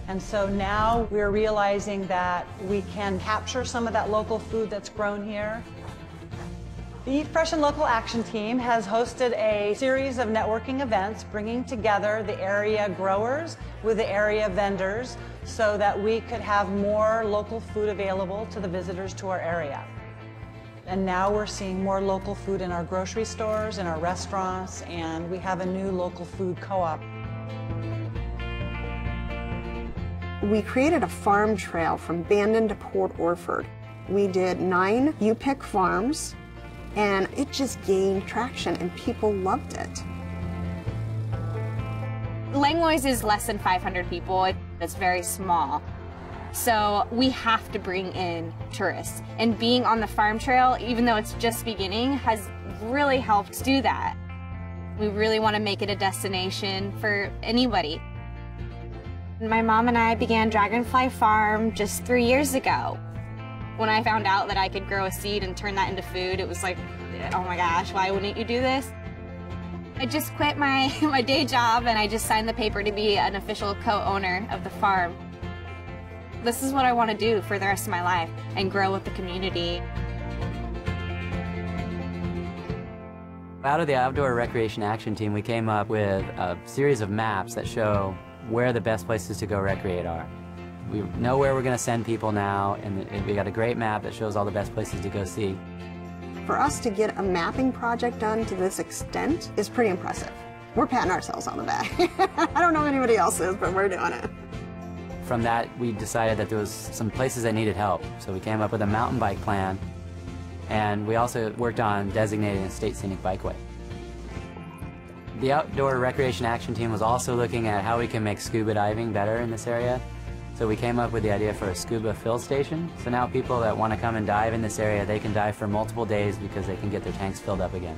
And so now we're realizing that we can capture some of that local food that's grown here. The Eat Fresh and Local Action Team has hosted a series of networking events bringing together the area growers with the area vendors so that we could have more local food available to the visitors to our area. And now we're seeing more local food in our grocery stores, in our restaurants, and we have a new local food co-op. We created a farm trail from Bandon to Port Orford. We did 9 U-Pick farms, and it just gained traction, and people loved it. Langlois is less than 500 people. It's very small. So we have to bring in tourists. And being on the farm trail, even though it's just beginning, has really helped do that. We really want to make it a destination for anybody. My mom and I began Dragonfly Farm just 3 years ago. When I found out that I could grow a seed and turn that into food, it was like, oh my gosh, why wouldn't you do this? I just quit my day job and I just signed the paper to be an official co-owner of the farm. This is what I want to do for the rest of my life and grow with the community. Out of the Outdoor Recreation Action Team, we came up with a series of maps that show where the best places to go recreate are. We know where we're going to send people now, and we got a great map that shows all the best places to go see. For us to get a mapping project done to this extent is pretty impressive. We're patting ourselves on the back. I don't know anybody else is, but we're doing it. From that, we decided that there was some places that needed help, so we came up with a mountain bike plan, and we also worked on designating a state scenic bikeway. The Outdoor Recreation Action Team was also looking at how we can make scuba diving better in this area. So we came up with the idea for a scuba fill station. So now people that want to come and dive in this area, they can dive for multiple days because they can get their tanks filled up again.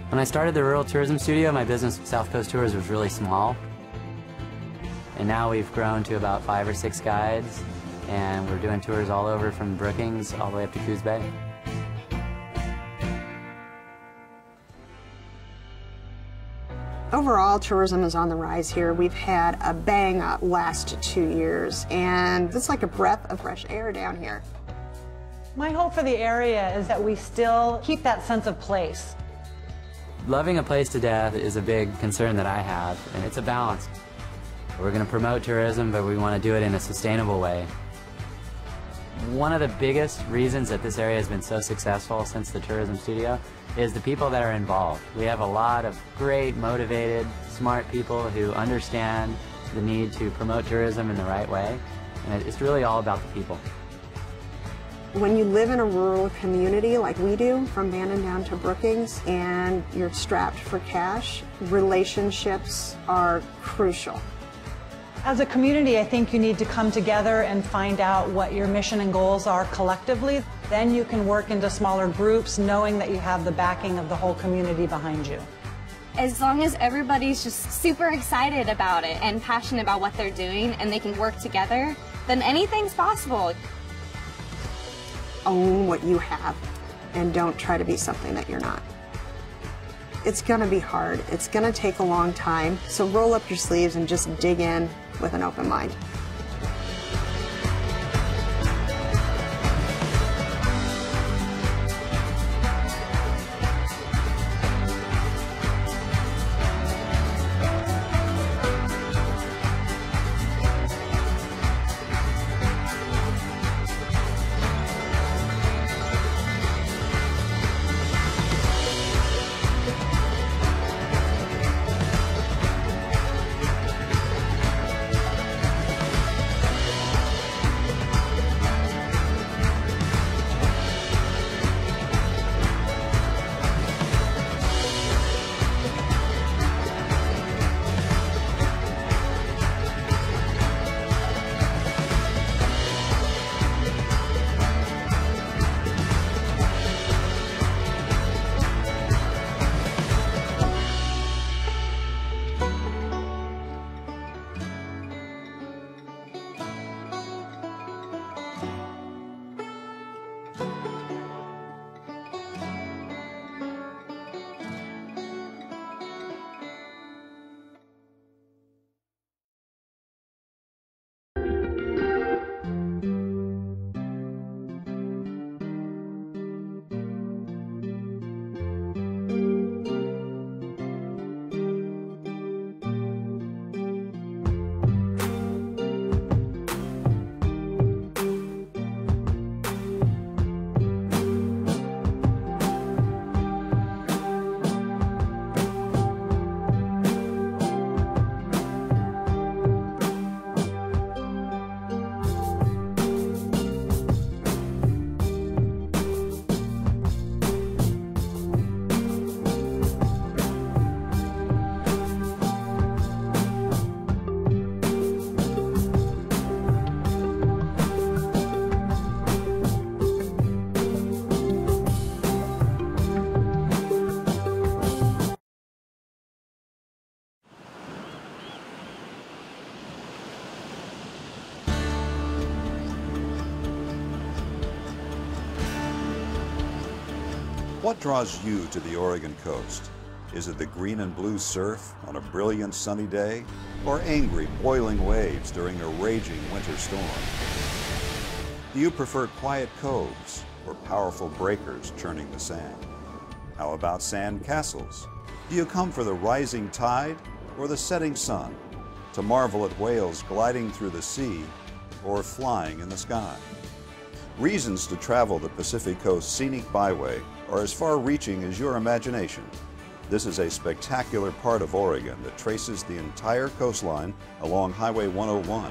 When I started the Rural Tourism Studio, my business, South Coast Tours, was really small. And now we've grown to about 5 or 6 guides, and we're doing tours all over from Brookings all the way up to Coos Bay. Overall, tourism is on the rise here. We've had a bang-up last 2 years, and it's like a breath of fresh air down here. My hope for the area is that we still keep that sense of place. Loving a place to death is a big concern that I have, and it's a balance. We're going to promote tourism, but we want to do it in a sustainable way. One of the biggest reasons that this area has been so successful since the Tourism Studio is the people that are involved. We have a lot of great, motivated, smart people who understand the need to promote tourism in the right way, and it's really all about the people. When you live in a rural community like we do, from Bandon down to Brookings, and you're strapped for cash, relationships are crucial. As a community, I think you need to come together and find out what your mission and goals are collectively. Then you can work into smaller groups, knowing that you have the backing of the whole community behind you. As long as everybody's just super excited about it and passionate about what they're doing and they can work together, then anything's possible. Own what you have. and don't try to be something that you're not. It's gonna be hard. It's gonna take a long time, so roll up your sleeves and just dig in with an open mind. What draws you to the Oregon coast? Is it the green and blue surf on a brilliant sunny day, or angry boiling waves during a raging winter storm? Do you prefer quiet coves or powerful breakers churning the sand? How about sand castles? Do you come for the rising tide or the setting sun, to marvel at whales gliding through the sea or flying in the sky? Reasons to travel the Pacific Coast Scenic Byway are as far-reaching as your imagination. This is a spectacular part of Oregon that traces the entire coastline along Highway 101,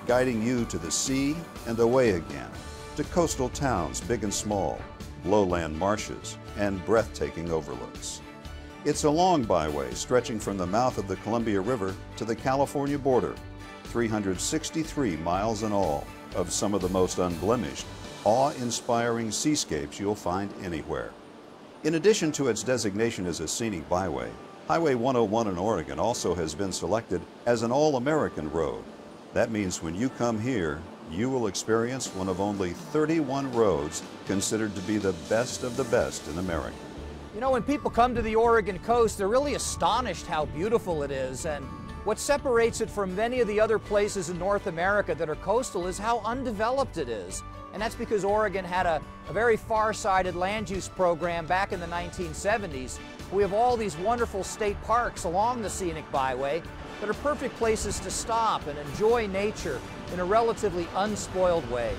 guiding you to the sea and away again, to coastal towns big and small, lowland marshes, and breathtaking overlooks. It's a long byway stretching from the mouth of the Columbia River to the California border, 363 miles in all, of some of the most unblemished, awe-inspiring seascapes you'll find anywhere. In addition to its designation as a scenic byway, Highway 101 in Oregon also has been selected as an all-American road. That means when you come here, you will experience one of only 31 roads considered to be the best of the best in America. You know, when people come to the Oregon coast, they're really astonished how beautiful it is, and what separates it from many of the other places in North America that are coastal is how undeveloped it is. And that's because Oregon had a very far-sighted land use program back in the 1970s. We have all these wonderful state parks along the scenic byway that are perfect places to stop and enjoy nature in a relatively unspoiled way.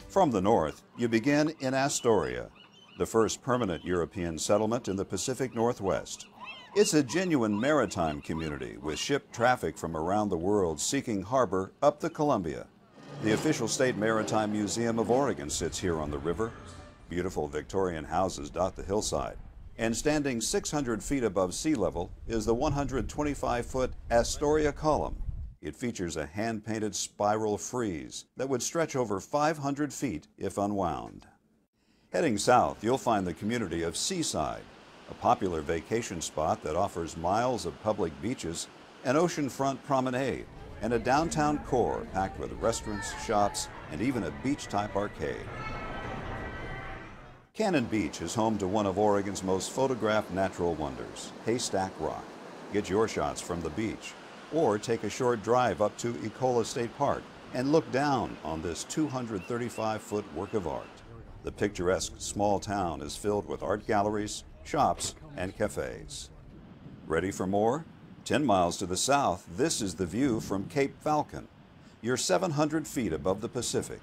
From the north, you begin in Astoria, the first permanent European settlement in the Pacific Northwest. It's a genuine maritime community with ship traffic from around the world seeking harbor up the Columbia. The official State Maritime Museum of Oregon sits here on the river. Beautiful Victorian houses dot the hillside. And standing 600 feet above sea level is the 125-foot Astoria Column. It features a hand-painted spiral frieze that would stretch over 500 feet if unwound. Heading south, you'll find the community of Seaside, a popular vacation spot that offers miles of public beaches, an oceanfront promenade, and a downtown core packed with restaurants, shops, and even a beach-type arcade. Cannon Beach is home to one of Oregon's most photographed natural wonders, Haystack Rock. Get your shots from the beach, or take a short drive up to Ecola State Park and look down on this 235-foot work of art. The picturesque small town is filled with art galleries, shops, and cafes. Ready for more? 10 miles to the south, this is the view from Cape Falcon. You're 700 feet above the Pacific.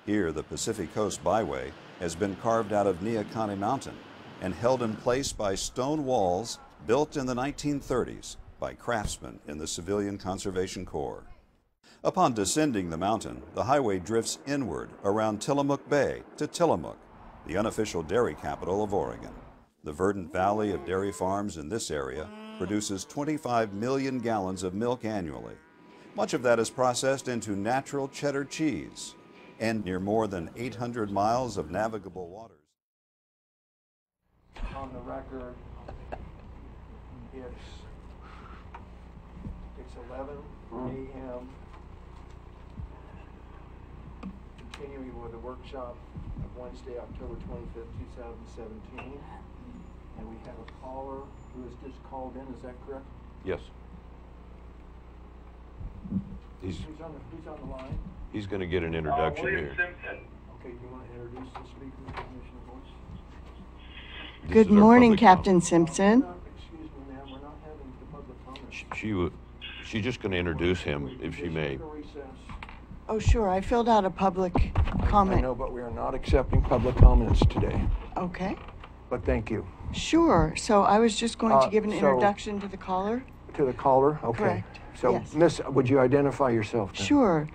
Here, the Pacific Coast Byway has been carved out of Neahkahnie Mountain and held in place by stone walls built in the 1930s by craftsmen in the Civilian Conservation Corps. Upon descending the mountain, the highway drifts inward around Tillamook Bay to Tillamook, the unofficial dairy capital of Oregon. The verdant valley of dairy farms in this area produces 25 million gallons of milk annually. Much of that is processed into natural cheddar cheese, and near more than 800 miles of navigable waters. On the record, it's 11 a.m. Continuing with the workshop of Wednesday, October 25th, 2017. And we have a caller who has just called in, is that correct? Yes. Who's on the line? He's going to get an introduction William here. Simpson. Okay, do you want to introduce the speaker, Commissioner Boyce? This Good is our morning, public Captain comment. Simpson. Excuse me, ma'am, we're not having the public comment. She's just going to introduce him, if she may. Oh, sure, I filled out a public I comment. know, but we are not accepting public comments today. Okay, But thank you. sure. So I was just going to give an so- introduction to the caller. To the caller? Okay. Correct. So, Yes. Miss, would you identify yourself? then? Sure.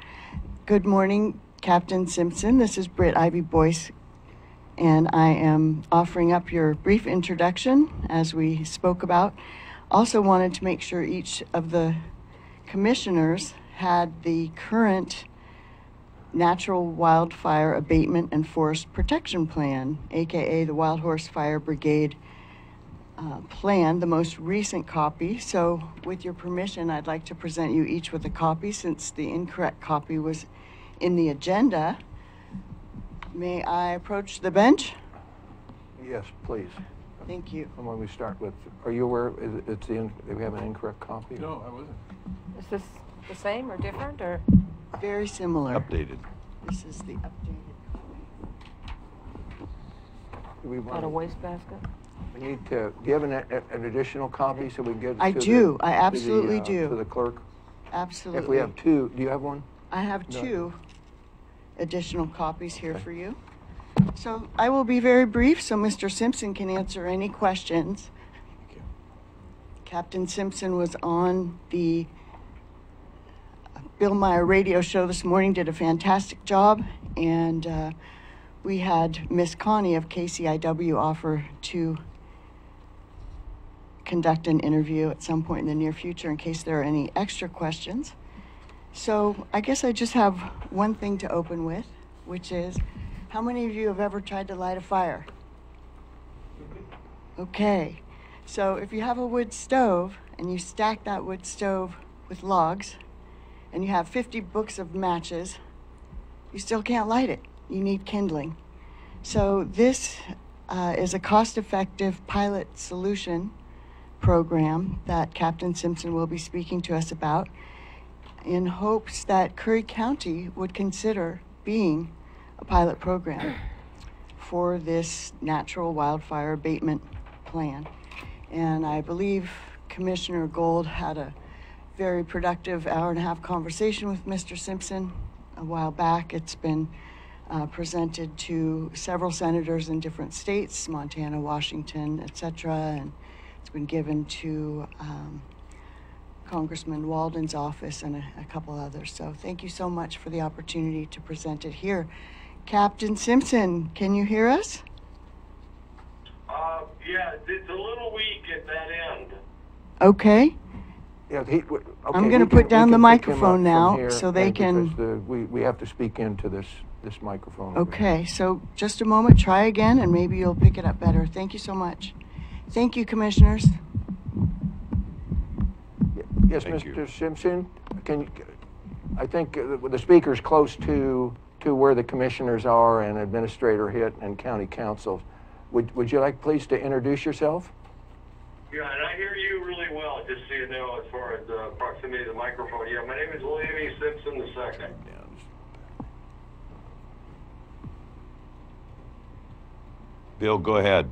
Good morning, Captain Simpson. This is Britt Ivy Boyce, and I am offering up your brief introduction as we spoke about. Also wanted to make sure each of the commissioners had the current Natural Wildfire Abatement and Forest Protection Plan, aka the Wild Horse Fire Brigade plan, the most recent copy. So with your permission, I'd like to present you each with a copy since the incorrect copy was in the agenda. May I approach the bench? Yes, please. Thank you. And when we start with, are you aware that we have an incorrect copy? No, I wasn't. Is this the same or different, or? Very similar. Updated. This is the updated Do we Out want of wastebasket? We need to, do you have an additional copy so we can get it I to do. the, I absolutely to the, do. To the clerk? Absolutely. If we have two, do you have one? I have No. 2 additional copies here Okay. for you. So I will be very brief so Mr. Simpson can answer any questions. Thank you. Captain Simpson was on the Bill Meyer radio show this morning, did a fantastic job, and we had Miss Connie of KCIW offer to conduct an interview at some point in the near future in case there are any extra questions. So I guess I just have one thing to open with, which is, how many of you have ever tried to light a fire? Okay, so if you have a wood stove and you stack that wood stove with logs and you have 50 books of matches, you still can't light it. You need kindling. So this is a cost-effective pilot solution program that Captain Simpson will be speaking to us about in hopes that Curry County would consider being a pilot program for this natural wildfire abatement plan. And I believe Commissioner Gold had a very productive hour-and-a-half conversation with Mr. Simpson a while back. It's been presented to several senators in different states, Montana, Washington, etc., and it's been given to Congressman Walden's office and a couple others. So thank you so much for the opportunity to present it here. Captain Simpson, can you hear us? Yeah, it's a little weak at that end. Okay. Yeah, okay, I'm going to put down the microphone now so they can... we have to speak into this microphone. over here. Okay, so just a moment, try again, and maybe you'll pick it up better. Thank you so much. Thank you, commissioners. Yes, Thank you. Mr. Simpson, I think the speaker's close to to where the commissioners are and Administrator Hitt and County Council. Would you like please to introduce yourself? Yeah, and I hear you really well, just so you know, as far as proximity to the microphone. Yeah, my name is William E. Simpson II. Bill, go ahead.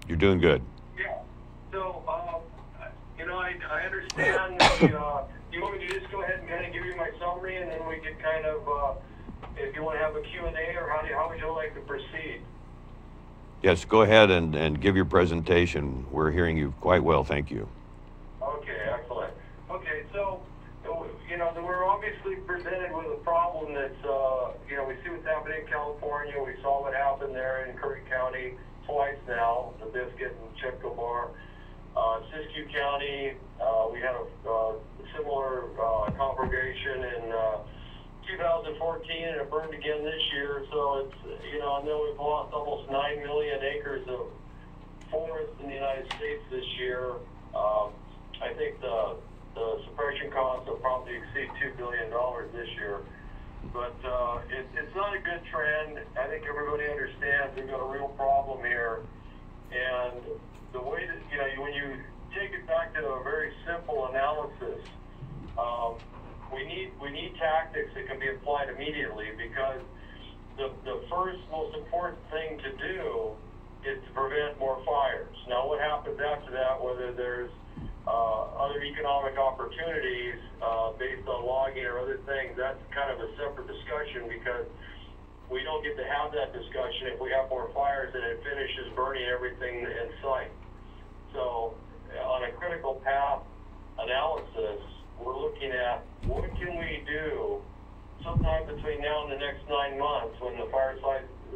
You're doing good. Yeah. So, you know, I understand the, you want me to just go ahead and kind of give you my summary, and then we can kind of, if you want to have a Q&A, or how would you like to proceed? Yes, go ahead and give your presentation. We're hearing you quite well, thank you. Okay, excellent. Okay, so, you know, we're obviously presented with a problem that's, you know, we see what's happening in California. We saw what happened there in Curry County twice now, the Biscuit and Chipko Bar. Siskiyou County, we had a similar conflagration in 2014, and it burned again this year. So it's, you know, I know we've lost almost 9 million acres of forest in the United States this year. I think the suppression costs will probably exceed $2 billion this year. But it's not a good trend. I think everybody understands we've got a real problem here. And the way that, you know, when you take it back to a very simple analysis, we need tactics that can be applied immediately, because the first most important thing to do is to prevent more fires. Now, what happens after that, whether there's other economic opportunities based on logging or other things, that's kind of a separate discussion, because we don't get to have that discussion if we have more fires and it finishes burning everything in sight. So on a critical path analysis, we're looking at what can we do sometime between now and the next 9 months when the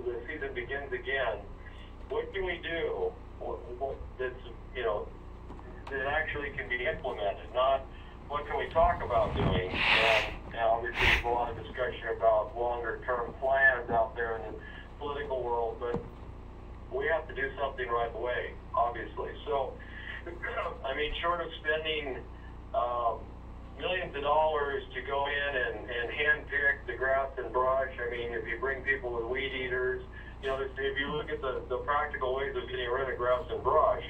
the season begins again. What can we do that's, you know, that actually can be implemented, not what can we talk about doing. And obviously there's a lot of discussion about longer term plans out there in the political world, but we have to do something right away, obviously. So, I mean, short of spending millions of dollars to go in and hand pick the grass and brush, I mean, if you bring people with weed eaters, you know, if you look at the practical ways of getting rid of grass and brush,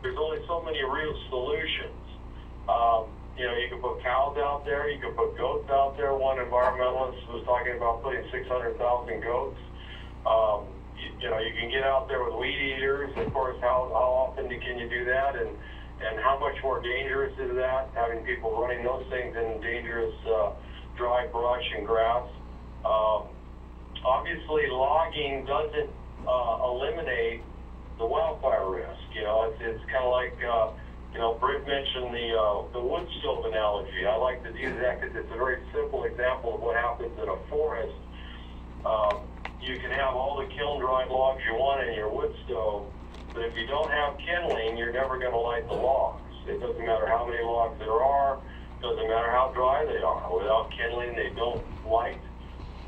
there's only so many real solutions. You know, you can put cows out there, you can put goats out there. One environmentalist was talking about putting 600,000 goats. You know, you can get out there with weed eaters. Of course, how often can you do that? And how much more dangerous is that, having people running those things in dangerous dry brush and grass? Obviously, logging doesn't eliminate the wildfire risk. You know, it's kind of like, you know, Britt mentioned the wood stove analogy. I like to use that because it's a very simple example of what happens in a forest. You can have all the kiln-dried logs you want in your wood stove, but if you don't have kindling, you're never going to light the logs. It doesn't matter how many logs there are, doesn't matter how dry they are. Without kindling, they don't light.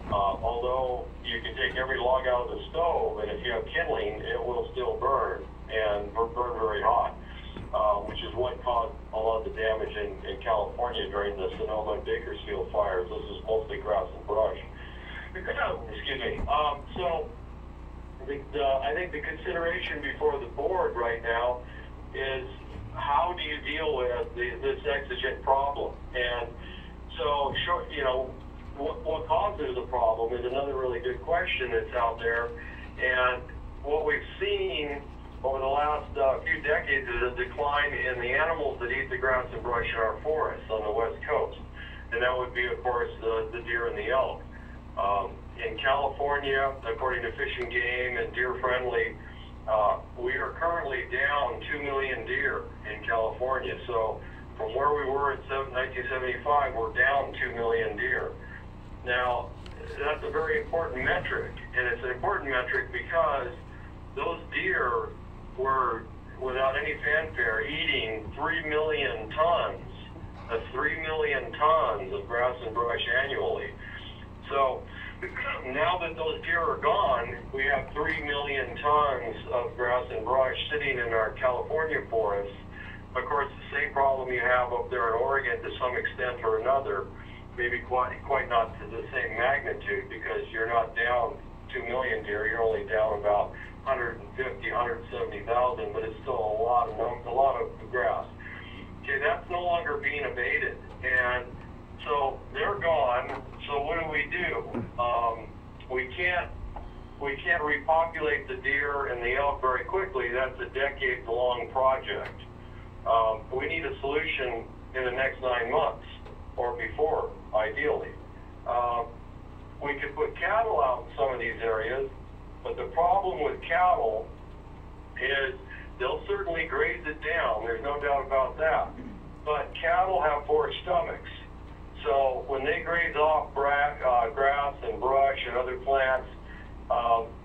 Although you can take every log out of the stove, and if you have kindling, it will still burn, and burn very hot, which is what caused a lot of the damage in California during the Sonoma and Bakersfield fires. This is mostly grass and brush. Excuse me. So I think the consideration before the board right now is, how do you deal with this exigent problem? And so, you know, what causes the problem is another really good question that's out there. And what we've seen over the last few decades is a decline in the animals that eat the grass and brush in our forests on the West Coast. And that would be, of course, the deer and the elk. In California, according to Fish and Game and Deer Friendly, we are currently down 2 million deer in California. So from where we were in 1975, we're down 2 million deer. Now, that's a very important metric, and it's an important metric because those deer were, without any fanfare, eating 3 million tons. That's 3 million tons of grass and brush annually. So now that those deer are gone, we have 3 million tons of grass and brush sitting in our California forests. Of course, the same problem you have up there in Oregon to some extent or another. maybe quite not to the same magnitude, because you're not down 2 million deer. You're only down about 150, 170,000, but it's still a lot of grass. Okay, that's no longer being abated, and so they're gone. So what do? We can't repopulate the deer and the elk very quickly. That's a decades-long project. We need a solution in the next 9 months or before, ideally. We could put cattle out in some of these areas, but the problem with cattle is they'll certainly graze it down. There's no doubt about that. But cattle have 4 stomachs. So when they graze off grass and brush and other plants,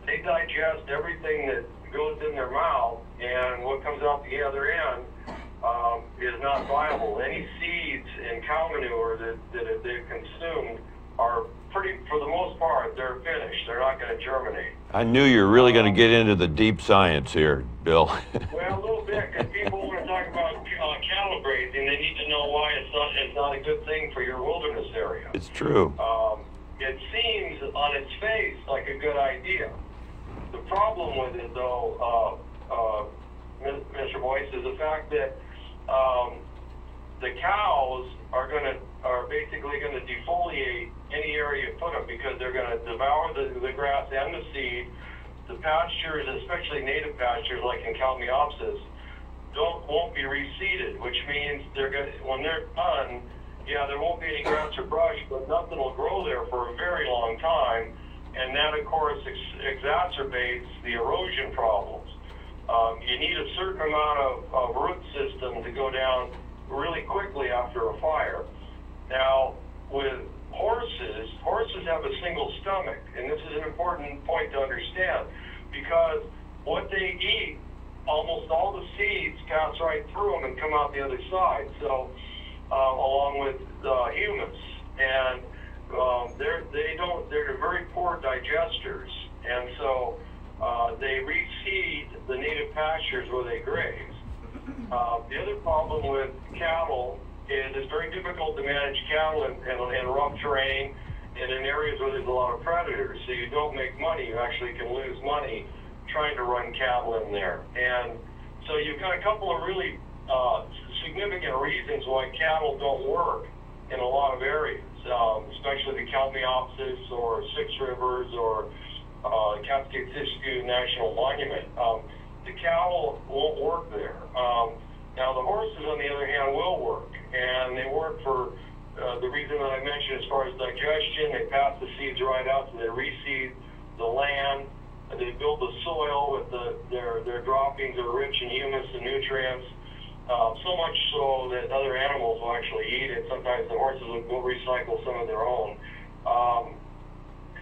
they digest everything that goes in their mouth, and what comes out the other end is not viable. Any seeds and cow manure that they've consumed are pretty, for the most part, they're finished. They're not going to germinate. I knew you were really going to get into the deep science here, Bill. Well, a little bit, because people want to talk about cattle grazing. They need to know why it's not a good thing for your wilderness area. It's true. It seems on its face like a good idea. The problem with it, though, Mr. Boyce, is the fact that the cows are basically going to defoliate any area you put them, because they're going to devour the grass and the seed. The pastures, especially native pastures like in Kalmiopsis, won't be reseeded, which means when they're done, yeah, there won't be any grass or brush, but nothing will grow there for a very long time, and that, of course, exacerbates the erosion problems. You need a certain amount of root system to go down really quickly after a fire. Now, with horses have a single stomach, and this is an important point to understand, because what they eat, almost all the seeds pass right through them and come out the other side. So, along with humus, and they're very poor digesters, and so they reseed the native pastures where they graze. The other problem with cattle is it's very difficult to manage cattle in rough terrain and in areas where there's a lot of predators. So you don't make money. You actually can lose money trying to run cattle in there. And so you've got a couple of really significant reasons why cattle don't work in a lot of areas, especially the Kalmiopsis or Six Rivers or Cascade-Siskiyou National Monument. The cattle won't work there. Now the horses, on the other hand, will work, and they work for the reason that I mentioned as far as digestion. They pass the seeds right out, so they reseed the land. They build the soil with their droppings are rich in humus and nutrients, so much so that other animals will actually eat it. Sometimes the horses will go recycle some of their own.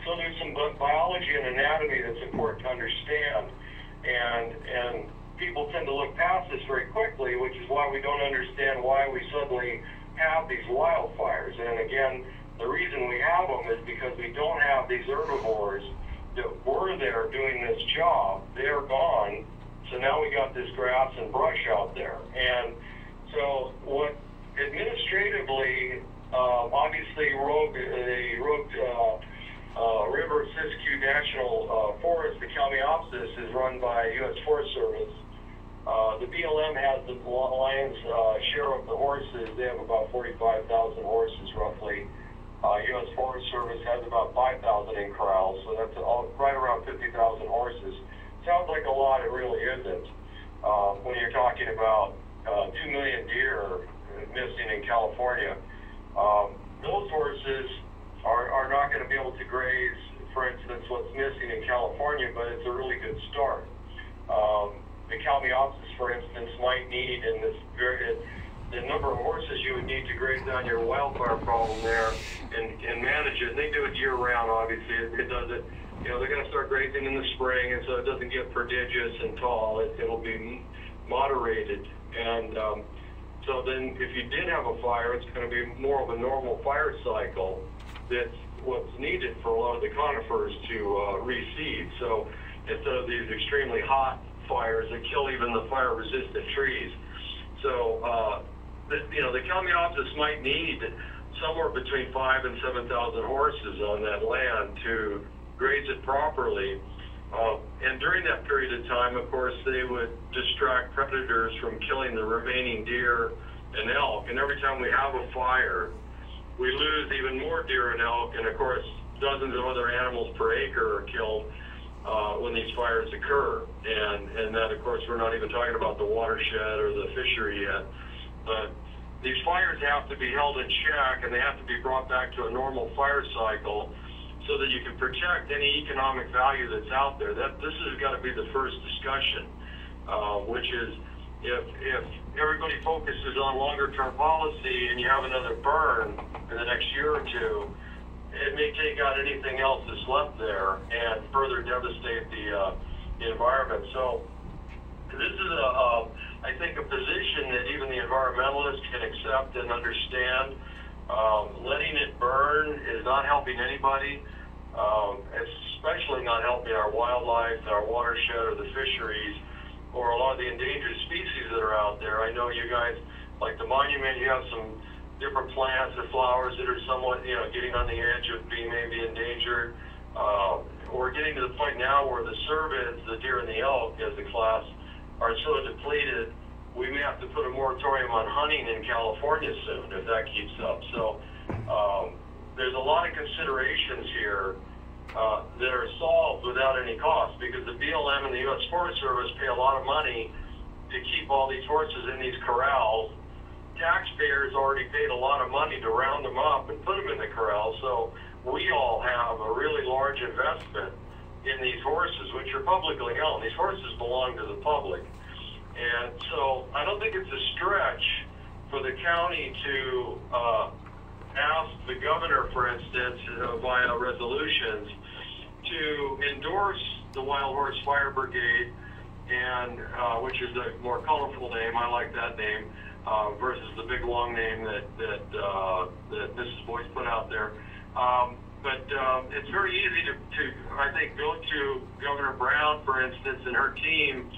So there's some biology and anatomy that's important to understand, and people tend to look past this very quickly, which is why we don't understand why we suddenly have these wildfires. And again, the reason we have them is because we don't have these herbivores that were there doing this job. They're gone, so now we got this grass and brush out there. And so what administratively, obviously the River Siskiyou National Forest, the Kalmiopsis, is run by U.S. Forest Service. The BLM has the lion's share of the horses. They have about 45,000 horses, roughly. U.S. Forest Service has about 5,000 in corrals, so that's right around 50,000 horses. Sounds like a lot, it really isn't. When you're talking about 2 million deer missing in California, those horses are not going to be able to graze, for instance, what's missing in California, but it's a really good start. The Kalmiopsis, for instance, might need, in this the number of horses you would need to graze down your wildfire problem there and manage it. And they do it year round, obviously. It does it. You know, they're going to start grazing in the spring, and so it doesn't get prodigious and tall. It'll be moderated. And so then if you did have a fire, it's going to be more of a normal fire cycle. That's what's needed for a lot of the conifers to reseed. So instead of these extremely hot fires that kill even the fire-resistant trees. So, the Kalmiopsis might need somewhere between 5,000 and 7,000 horses on that land to graze it properly. And during that period of time, of course, they would distract predators from killing the remaining deer and elk. And every time we have a fire, we lose even more deer and elk. And of course, dozens of other animals per acre are killed when these fires occur. And that, of course, we're not even talking about the watershed or the fishery yet. But these fires have to be held in check, and they have to be brought back to a normal fire cycle so that you can protect any economic value that's out there. This has got to be the first discussion, which is if everybody focuses on longer-term policy and you have another burn in the next year or two, it may take out anything else that's left there and further devastate the environment. So this is, I think, a position that even the environmentalists can accept and understand. Letting it burn is not helping anybody, especially not helping our wildlife, our watershed, or the fisheries, or a lot of the endangered species that are out there. I know you guys, like the monument, you have some different plants or flowers that are somewhat, getting on the edge of being maybe endangered. We're getting to the point now where the cervids, the deer and the elk as a class, are so depleted, we may have to put a moratorium on hunting in California soon if that keeps up. So there's a lot of considerations here that are solved without any cost, because the BLM and the U.S. Forest Service pay a lot of money to keep all these horses in these corrals. Taxpayers already paid a lot of money to round them up and put them in the corral, so we all have a really large investment in these horses, which are publicly owned. These horses belong to the public. And so I don't think it's a stretch for the county to ask the governor, for instance, via resolutions, to endorse the Wild Horse Fire Brigade, and which is a more colorful name. I like that name versus the big long name that Mrs. Boyce put out there. But it's very easy to, I think, go to Governor Brown, for instance, and her team,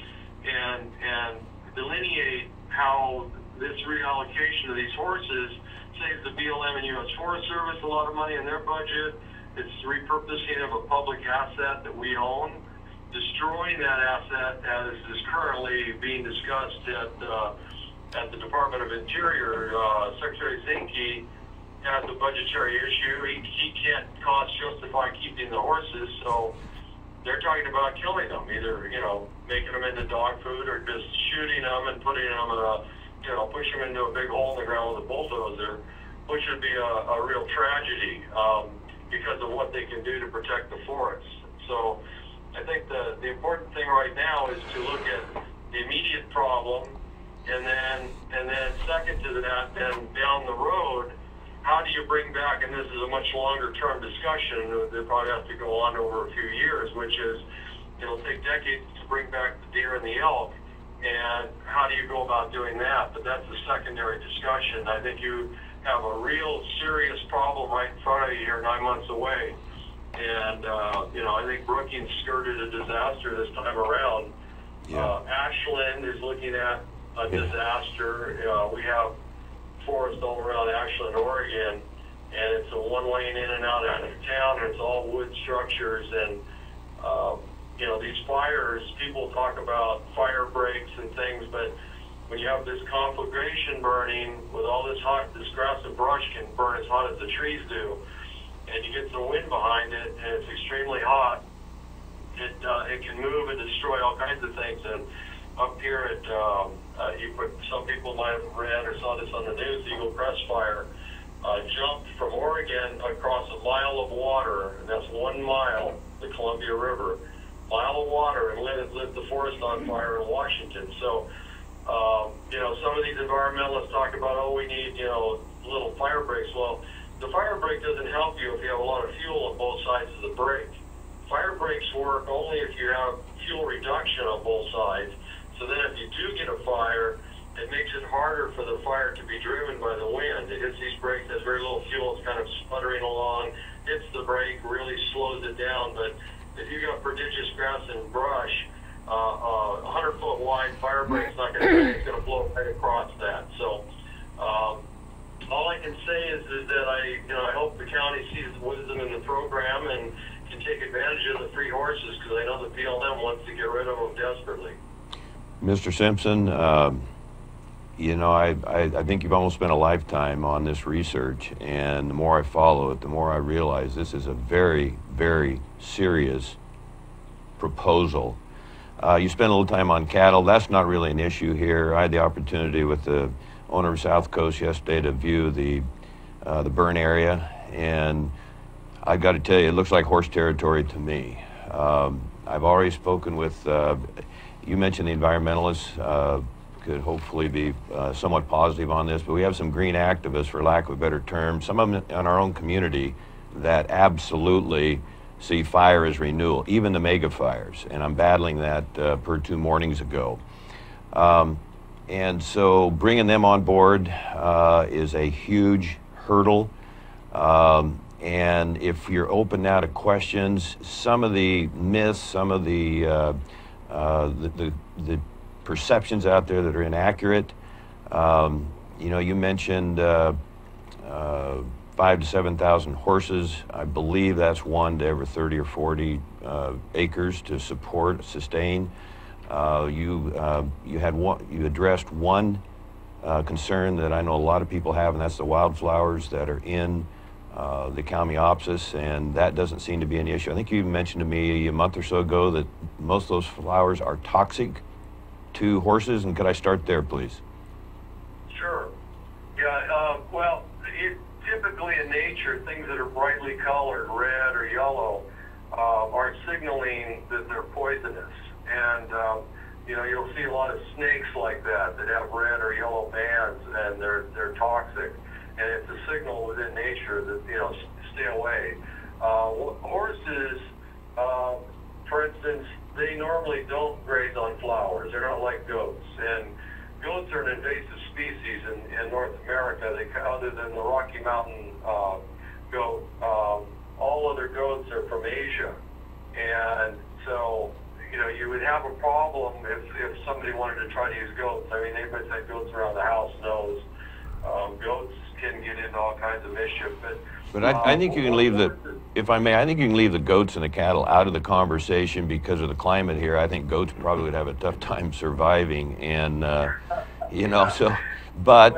and delineate how this reallocation of these horses saves the BLM and U.S. Forest Service a lot of money in their budget. It's repurposing of a public asset that we own, destroying that asset as is currently being discussed at the Department of Interior. Secretary Zinke has a budgetary issue. He can't cost justify keeping the horses, so they're talking about killing them, either, making them into dog food or just shooting them and putting them in push them into a big hole in the ground with a bulldozer, which would be a real tragedy because of what they can do to protect the forests. So I think the important thing right now is to look at the immediate problem, and then second to that, then down the road, how do you bring back, and this is a much longer term discussion that probably has to go on over a few years, which is it'll take decades to bring back the deer and the elk, and how do you go about doing that? But that's a secondary discussion. I think you have a real serious problem right in front of you here 9 months away. And, I think Brookings skirted a disaster this time around. Yeah. Ashland is looking at a disaster. We have forest all around Ashland, Oregon, and it's a one-lane in and out of town, and it's all wood structures. And, these fires, people talk about fire breaks and things, but when you have this conflagration burning with all this grass and brush can burn as hot as the trees do, and you get some wind behind it, and it's extremely hot, it can move and destroy all kinds of things. And up here at, some people might have read or saw this on the news, the Eagle Crest Fire jumped from Oregon across a mile of water, and that's 1 mile, the Columbia River, mile of water, and lit the forest on fire in Washington. So, some of these environmentalists talk about, we need, little fire breaks. Well, the fire break doesn't help you if you have a lot of fuel on both sides of the break. Fire breaks work only if you have fuel reduction on both sides. So then if you do get a fire, it makes it harder for the fire to be driven by the wind. It hits these brakes, there's very little fuel, it's kind of sputtering along, hits the brake, really slows it down. But if you got prodigious grass and brush, a 100-foot wide fire break's not going to, it's going to blow right across that. So all I can can say is that I hope the county sees the wisdom in the program and can take advantage of the free horses, because I know the BLM wants to get rid of them desperately. Mr. Simpson, I think you've almost spent a lifetime on this research, and the more I follow it, the more I realize this is a very, very serious proposal. You spent a little time on cattle. That's not really an issue here. I had the opportunity with the owner of South Coast yesterday to view the burn area, and I've got to tell you, it looks like horse territory to me. I've already spoken with, you mentioned the environmentalists could hopefully be somewhat positive on this, but we have some green activists, for lack of a better term, some of them in our own community that absolutely see fire as renewal, even the mega fires, and I'm battling that per 2 mornings ago. And so bringing them on board is a huge hurdle. And if you're open now to questions, some of the myths, some of the perceptions out there that are inaccurate, you mentioned 5,000 to 7,000 horses. I believe that's 1 to every 30 or 40 acres to sustain. You addressed one concern that I know a lot of people have, and that's the wildflowers that are in the Kalmiopsis, and that doesn't seem to be an issue. I think you mentioned to me a month or so ago that most of those flowers are toxic to horses, and could I start there, please? Sure. Yeah, well, typically in nature, things that are brightly colored, red or yellow, are signaling that they're poisonous. And, you'll see a lot of snakes like that have red or yellow bands, and they're toxic. And it's a signal within nature that, stay away. Horses, for instance, they normally don't graze on flowers. They're not like goats. And goats are an invasive species in North America. Other than the Rocky Mountain goat, all other goats are from Asia. And so, you would have a problem if somebody wanted to try to use goats. I mean, anybody's had goats around the house knows goats can get into all kinds of mischief. But I think you can leave if I may, I think you can leave the goats and the cattle out of the conversation because of the climate here. I think goats probably would have a tough time surviving, and but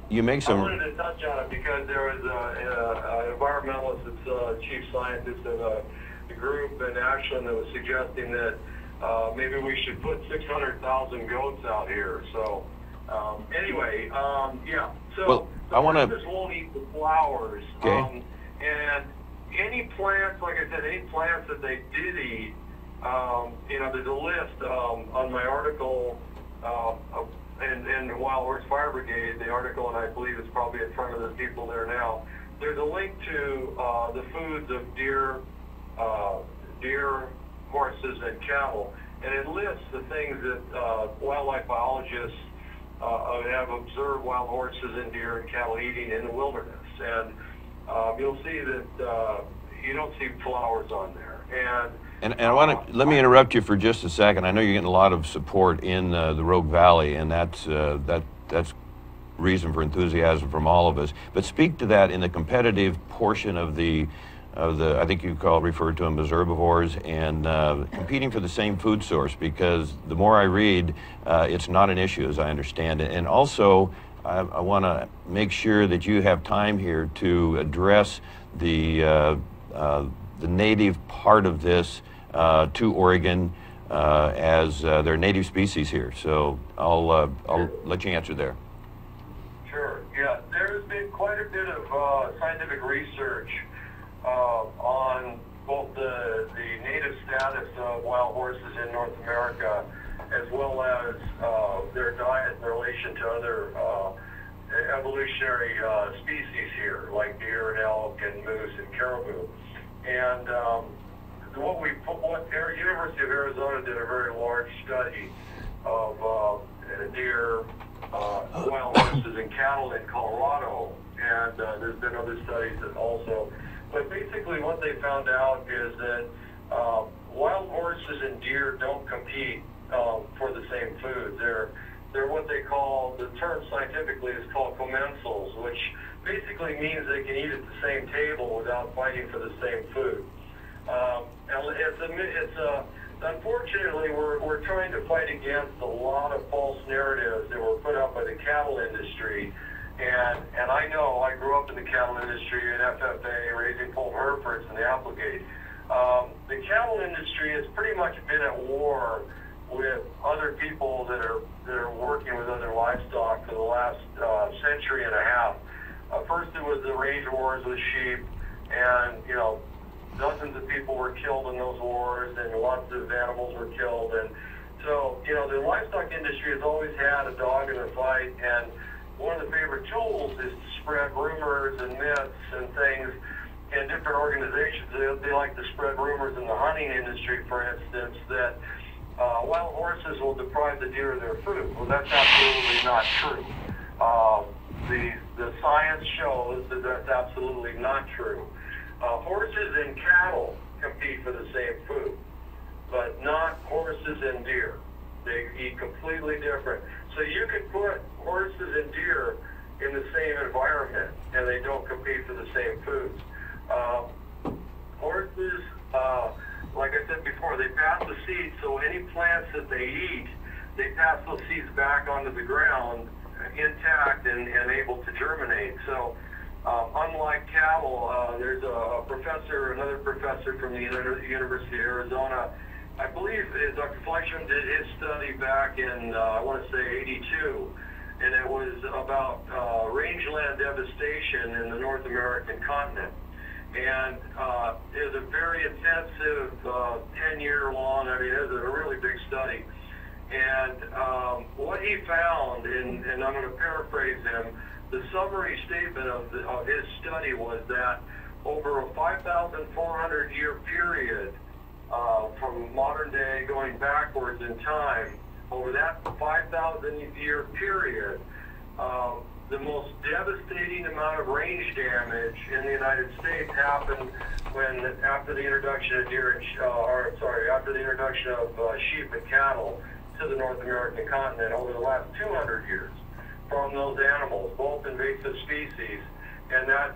you make some. I wanted to touch on it because there was an environmentalist that's chief scientist in the group in Ashland that was suggesting that maybe we should put 600,000 goats out here. So anyway, yeah. So well, I want to. Won't eat the flowers. Okay. And any plants, like I said, any plants that they did eat, there's a list on my article in the Wild Horse Fire Brigade, the article, and I believe it's probably in front of the people there now. There's a link to the foods of deer, horses, and cattle, and it lists the things that wildlife biologists have observed wild horses and deer and cattle eating in the wilderness. And you'll see that you don't see flowers on there. And I want to let me interrupt you for just a second. I know you're getting a lot of support in the Rogue Valley, and that's reason for enthusiasm from all of us. But speak to that in the competitive portion of the I think you referred to them as herbivores, and competing for the same food source, because the more I read, it's not an issue as I understand it. And also, I want to make sure that you have time here to address the native part of this to Oregon as their native species here. So I'll let you answer there. Sure. Yeah, there's been quite a bit of scientific research on both the native status of wild horses in North America, as well as their diet in relation to other evolutionary species here, like deer and elk and moose and caribou. And University of Arizona did a very large study of deer, wild horses, and cattle in Colorado, and there's been other studies that also. But basically, what they found out is that wild horses and deer don't compete for the same food. They're what they call, the term scientifically is called commensals, which basically means they can eat at the same table without fighting for the same food. Unfortunately, we're trying to fight against a lot of false narratives that were put out by the cattle industry. And I know, I grew up in the cattle industry in FFA, raising full Herefords and the Applegate. The cattle industry has pretty much been at war with other people that are working with other livestock for the last century and a half. First it was the range wars with sheep, and dozens of people were killed in those wars, and lots of animals were killed. And so, the livestock industry has always had a dog in the fight, and one of the favorite tools is to spread rumors and myths and things in different organizations. They like to spread rumors in the hunting industry, for instance, that wild horses will deprive the deer of their food. Well, that's absolutely not true. The science shows that that's absolutely not true. Horses and cattle compete for the same food, but not horses and deer. They eat completely different. So you could put horses and deer in the same environment, and they don't compete for the same foods. Horses, like I said before, they pass the seeds, so any plants that they eat, they pass those seeds back onto the ground intact and able to germinate. So unlike cattle, there's another professor from the University of Arizona, I believe Dr. Fleischman did his study back in, I want to say 82, and it was about rangeland devastation in the North American continent. And it was a very intensive 10-year long, it was a really big study. And what he found, and I'm going to paraphrase him, the summary statement of his study was that over a 5,400 year period, from modern day going backwards in time, over that 5,000 year period, the most devastating amount of range damage in the United States happened after the introduction of after the introduction of sheep and cattle to the North American continent over the last 200 years from those animals, both invasive species, and that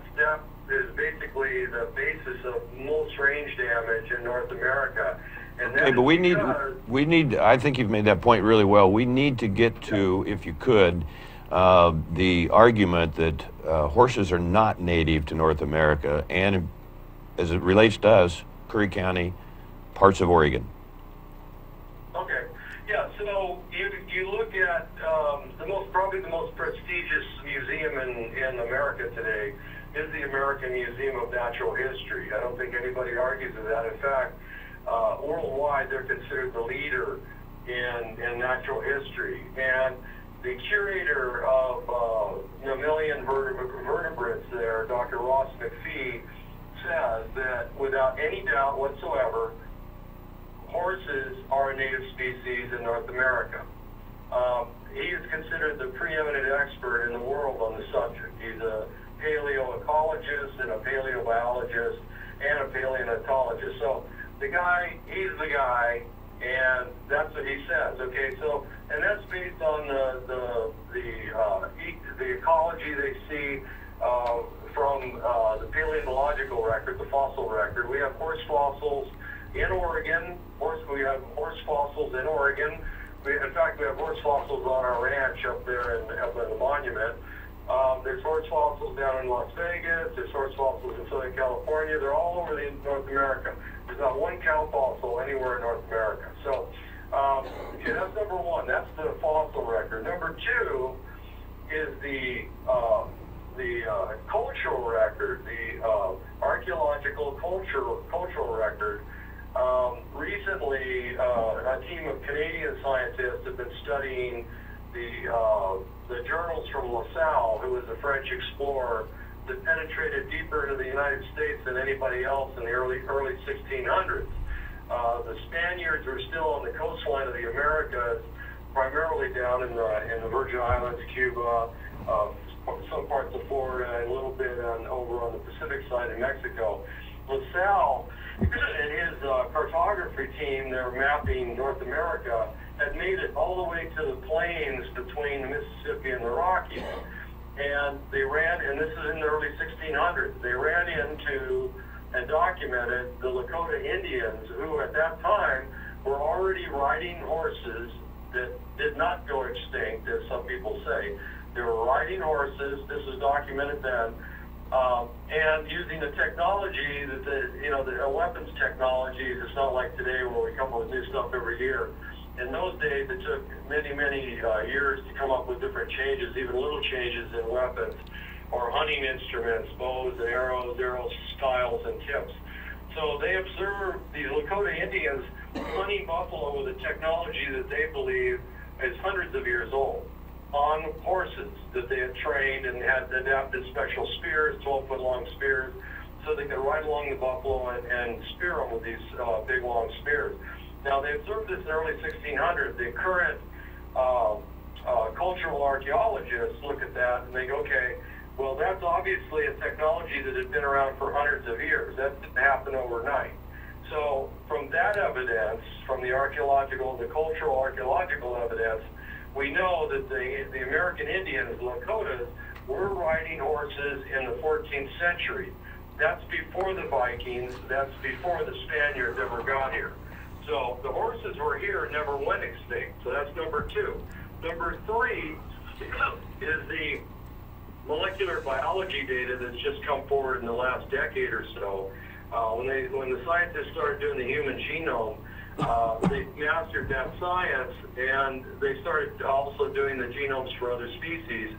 is basically the basis of most range damage in North America. And okay, but we need, I think you've made that point really well. We need to get to, if you could, the argument that horses are not native to North America, and as it relates to us, Curry County, parts of Oregon. Okay, yeah, so you look at probably the most prestigious museum in America today is the American Museum of Natural History. I don't think anybody argues with that. In fact, worldwide, they're considered the leader in natural history. And the curator of mammalian vertebrates there, Dr. Ross McPhee, says that without any doubt whatsoever, horses are a native species in North America. He is considered the preeminent expert in the world on the subject. He's a paleoecologist and a paleobiologist and a paleontologist. So the guy, he's the guy, and that's what he says. Okay, so and that's based on the ecology they see from the paleontological record, the fossil record. We have horse fossils in Oregon. We have horse fossils in Oregon. In fact, we have horse fossils on our ranch up there in the monument. There's horse fossils down in Las Vegas. There's horse fossils in Southern California. They're all over North America. There's not one cow fossil anywhere in North America. So, okay, that's number one. That's the fossil record. Number two is the cultural record, the archaeological cultural record. Recently, a team of Canadian scientists have been studying the journals from La Salle, who was a French explorer that penetrated deeper into the United States than anybody else in the early 1600s. The Spaniards were still on the coastline of the Americas, primarily down in the Virgin Islands, Cuba, some parts of Florida, and a little bit over on the Pacific side of Mexico. La Salle and his cartography team, they're mapping North America, had made it all the way to the plains between the Mississippi and the Rockies. and they ran, and this is in the early 1600s, they ran into and documented the Lakota Indians, who at that time were already riding horses that did not go extinct, as some people say. They were riding horses, this was documented then, and using the technology that the weapons technology, it's not like today where we come up with new stuff every year. In those days, it took many, many years to come up with different changes, even little changes in weapons or hunting instruments, bows and arrows, arrow styles and tips. So they observed these Lakota Indians hunting buffalo with a technology that they believe is hundreds of years old on horses that they had trained and had adapted special spears, 12-foot long spears, so they could ride along the buffalo and spear them with these big long spears. Now they observed this in the early 1600s. The current cultural archaeologists look at that and they go, okay, well, that's obviously a technology that had been around for hundreds of years. That didn't happen overnight. So from that evidence, from the archaeological, the cultural archaeological evidence, we know that the American Indians, the Lakotas, were riding horses in the 14th century. That's before the Vikings. That's before the Spaniards ever got here. So the horses were here and never went extinct. So that's number two. Number three is the molecular biology data that's just come forward in the last decade or so. When the scientists started doing the human genome, they mastered that science, and they started also doing the genomes for other species.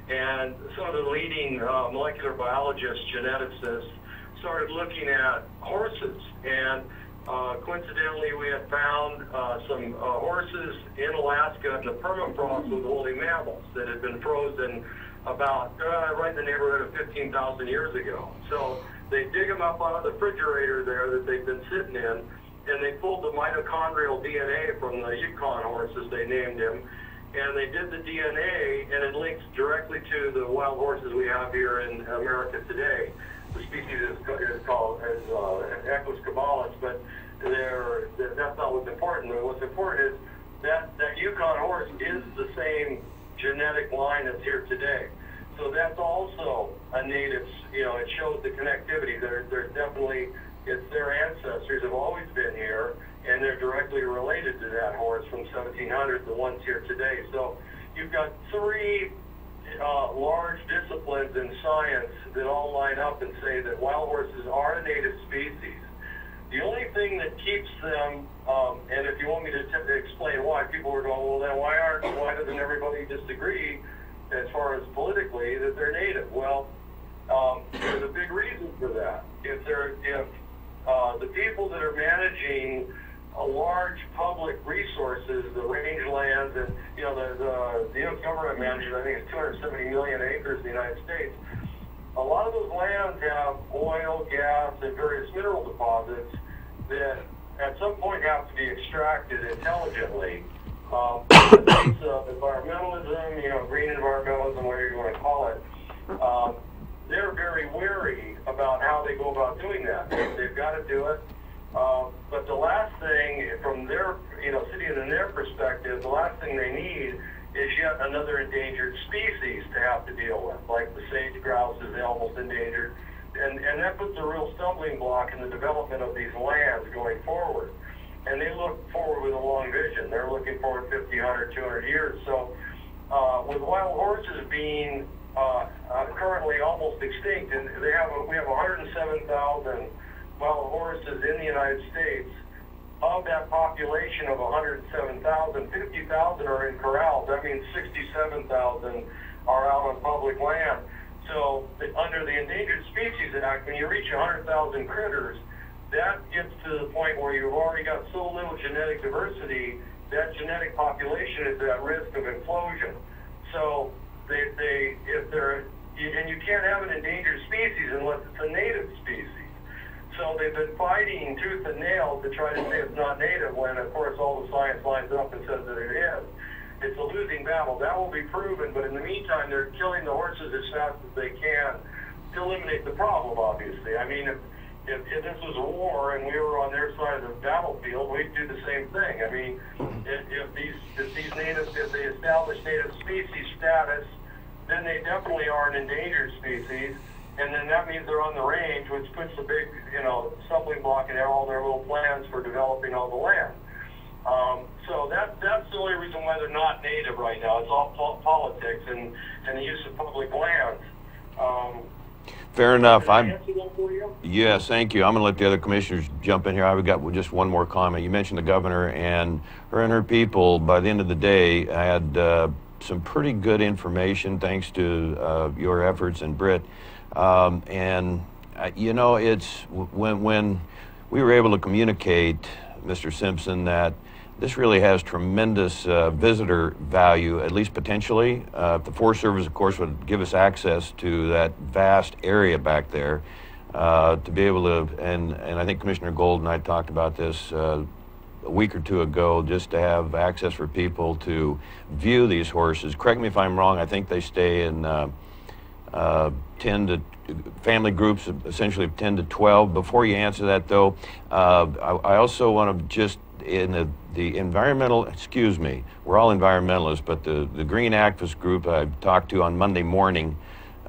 And some of the leading molecular biologists, geneticists, started looking at horses. And coincidentally, we had found some horses in Alaska in the permafrost with woolly mammoths that had been frozen about right in the neighborhood of 15,000 years ago. So they dig them up out of the refrigerator there that they've been sitting in, and they pulled the mitochondrial DNA from the Yukon horses, they named him, and they did the DNA, and it links directly to the wild horses we have here in America today. The species is called Equus cabalis, but that's not what's important. What's important is that Yukon horse is the same genetic line that's here today. So that's also a native, it shows the connectivity. There's definitely, it's their ancestors have always been here, and they're directly related to that horse from 1700, the ones here today. So you've got three large disciplines in science that all line up and say that wild horses are a native species. The only thing that keeps them, and if you want me to explain why, people were going, well, then why doesn't everybody just agree, as far as politically, that they're native? Well, there's a big reason for that. If the people that are managing large public resources, the rangelands, and the U.S. government manages, I think it's 270 million acres in the United States. A lot of those lands have oil, gas, and various mineral deposits that at some point have to be extracted intelligently. Environmentalism, green environmentalism, whatever you want to call it, they're very wary about how they go about doing that. They've got to do it. But the last thing, from their, sitting in their perspective, the last thing they need is yet another endangered species to have to deal with, like the sage grouse is almost endangered. And that puts a real stumbling block in the development of these lands going forward. And they look forward with a long vision. They're looking forward 50, 100, 200 years. So with wild horses being currently almost extinct, and we have 107,000 wild horses in the United States. Of that population of 107,000, 50,000 are in corrals. That means 67,000 are out on public land. So under the Endangered Species Act, when you reach 100,000 critters, that gets to the point where you've already got so little genetic diversity, that genetic population is at risk of implosion. So and you can't have an endangered species unless it's a native species. So they've been fighting tooth and nail to try to say it's not native when, of course, all the science lines up and says that it is. It's a losing battle. That will be proven, but in the meantime, they're killing the horses as fast as they can to eliminate the problem, obviously. I mean, if this was a war and we were on their side of the battlefield, we'd do the same thing. I mean, if they establish native species status, then they definitely are an endangered species. And then that means they're on the range, which puts a big, stumbling block in all their little plans for developing all the land. So that's the only reason why they're not native right now. It's all politics and the use of public lands. Fair enough. Yes, thank you. I'm going to let the other commissioners jump in here. I've got just one more comment. You mentioned the governor and her people. By the end of the day, I had some pretty good information thanks to your efforts and Britt. It's when we were able to communicate, Mr. Simpson, that this really has tremendous visitor value, at least potentially. The Forest Service, of course, would give us access to that vast area back there to be able to, and I think Commissioner Gold and I talked about this a week or two ago, just to have access for people to view these horses. Correct me if I'm wrong, I think they stay in family groups, essentially of 10 to 12. Before you answer that, though, I also want to just, in the environmental, excuse me, we're all environmentalists, but the green activist group I talked to on Monday morning,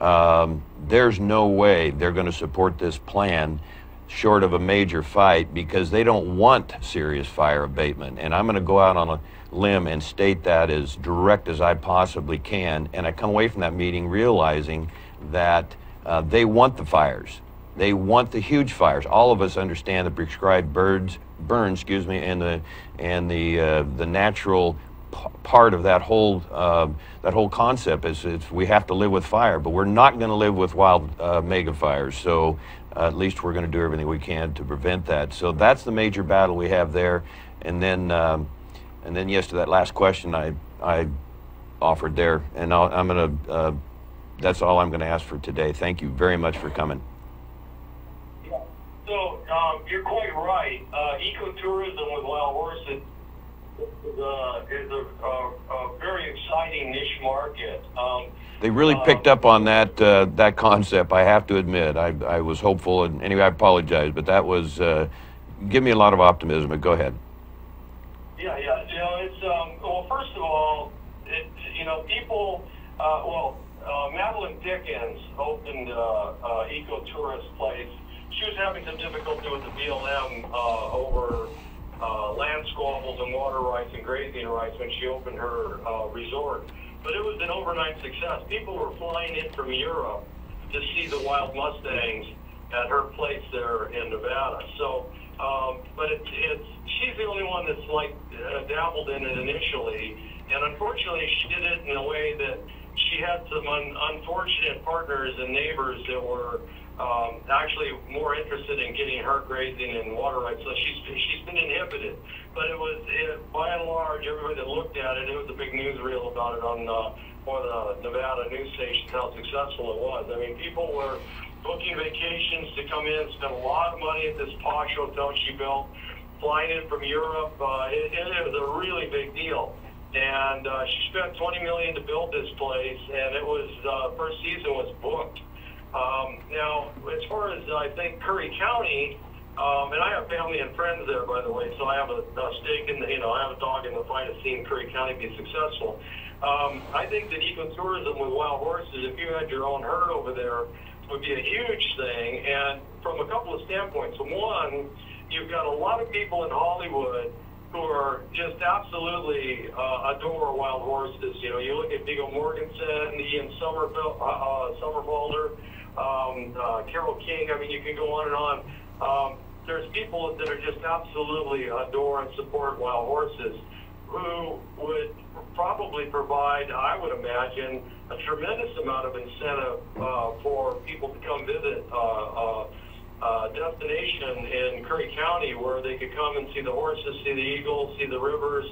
there's no way they're going to support this plan short of a major fight, because they don't want serious fire abatement. And I'm going to go out on a limb and state that as direct as I possibly can. And I come away from that meeting realizing that they want the fires. They want the huge fires. All of us understand the prescribed burns, and the natural part of that whole concept is we have to live with fire, but we're not going to live with wild mega fires. So at least we're going to do everything we can to prevent that. So that's the major battle we have there. And then yes, to that last question I offered there, and I'm going to. That's all I'm going to ask for today. Thank you very much for coming. Yeah. So you're quite right. Ecotourism with wild horses is a very exciting niche market. They really picked up on that concept, I have to admit. I was hopeful, and anyway, I apologize, but that was give me a lot of optimism. But go ahead. Yeah. It's well, first of all, people. Madeline Dickens opened eco-tourist place. She was having some difficulty with the BLM over land squabbles and water rights and grazing rights when she opened her resort. But it was an overnight success. People were flying in from Europe to see the wild Mustangs at her place there in Nevada. So, but she's the only one that's dabbled in it initially, and unfortunately she did it in a way that she had some unfortunate partners and neighbors that were actually more interested in getting her grazing and water rights. So she's been inhibited. But by and large, everybody that looked at it, it was a big newsreel about it on one of the Nevada news stations, how successful it was. I mean, people were booking vacations to come in, spend a lot of money at this posh hotel she built, flying in from Europe. It was a really big deal. And she spent $20 million to build this place, and it was first season was booked. Now, as far as I think Curry County, and I have family and friends there, by the way, so I have a stake in I have a dog in the fight of seeing Curry County be successful. I think that ecotourism with wild horses, if you had your own herd over there, would be a huge thing. And from a couple of standpoints. One, you've got a lot of people in Hollywood who are just absolutely adore wild horses. You look at Viggo Mortensen, Ian Somerhalder, Carole King. I mean, you can go on and on. There's people that are just absolutely adore and support wild horses, who would probably provide, I would imagine, a tremendous amount of incentive for people to come visit destination in Curry County where they could come and see the horses, see the eagles, see the rivers.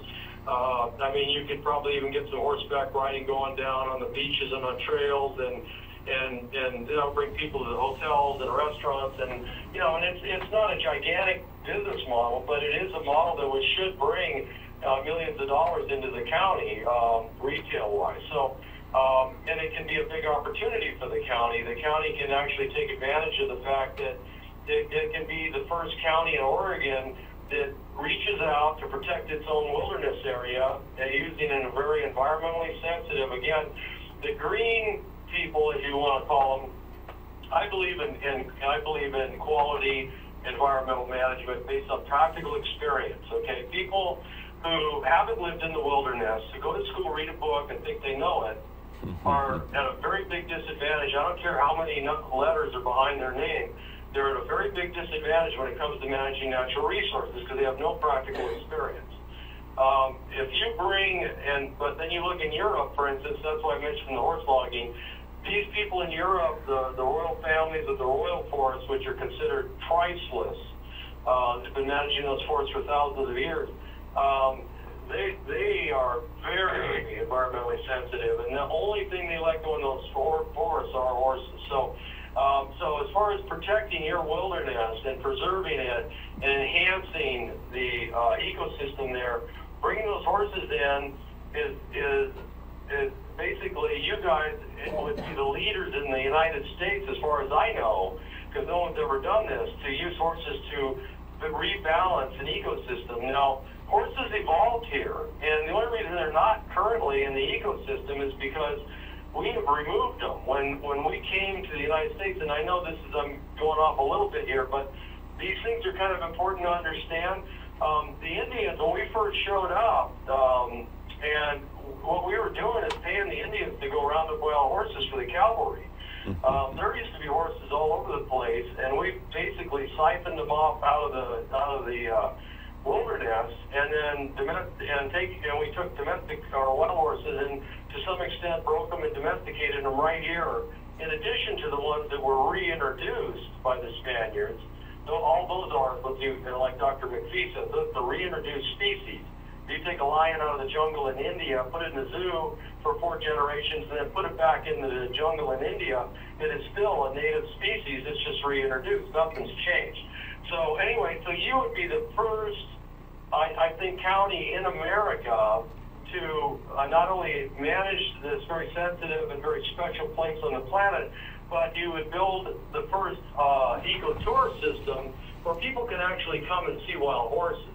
I mean, you could probably even get some horseback riding going down on the beaches and on trails, and bring people to the hotels and restaurants, and and it's not a gigantic business model, but it is a model that should bring millions of dollars into the county retail-wise. So. And it can be a big opportunity for the county. The county can actually take advantage of the fact that it can be the first county in Oregon that reaches out to protect its own wilderness area, using it in a very environmentally sensitive, again, the green people, as you want to call them, I believe in quality environmental management based on practical experience. Okay, people who haven't lived in the wilderness, who go to school, read a book, and think they know it, are at a very big disadvantage. I don't care how many letters are behind their name. They're at a very big disadvantage when it comes to managing natural resources because they have no practical experience. If you bring, but then you look in Europe, for instance, that's why I mentioned the horse logging. These people in Europe, the royal families of the royal forests, which are considered priceless, they've been managing those forests for thousands of years. They are very environmentally sensitive, and the only thing they let go in those forests are horses. So as far as protecting your wilderness and preserving it and enhancing the ecosystem there, bringing those horses in is basically, you guys would be the leaders in the United States, as far as I know, because no one's ever done this, to use horses to rebalance an ecosystem. Now, horses evolved here, and the only reason they're not currently in the ecosystem is because we have removed them. When we came to the United States, and I know this is, I'm going off a little bit here, but these things are kind of important to understand. The Indians, when we first showed up, and what we were doing is paying the Indians to go round up wild horses for the cavalry. There used to be horses all over the place, and we basically siphoned them off out of the wilderness, and then we took domestic or wild horses and to some extent broke them and domesticated them right here. In addition to the ones that were reintroduced by the Spaniards, all those are, like Dr. McPhee said, the reintroduced species. You take a lion out of the jungle in India, put it in the zoo for 4 generations, and then put it back into the jungle in India, it is still a native species. It's just reintroduced. Nothing's changed. So anyway, so you would be the first, I think, county in America to not only manage this very sensitive and very special place on the planet, but you would build the first eco-tour system where people can actually come and see wild horses.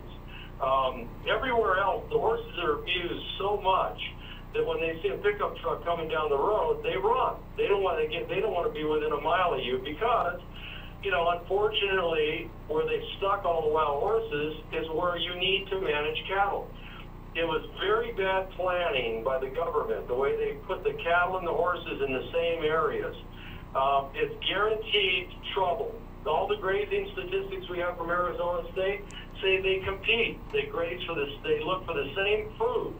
Everywhere else, the horses are abused so much that when they see a pickup truck coming down the road, they run. They don't want to be within a mile of you because, unfortunately, where they've stuck all the wild horses is where you need to manage cattle. It was very bad planning by the government, the way they put the cattle and the horses in the same areas. It's guaranteed trouble. All the grazing statistics we have from Arizona State say they compete. They graze they look for the same food.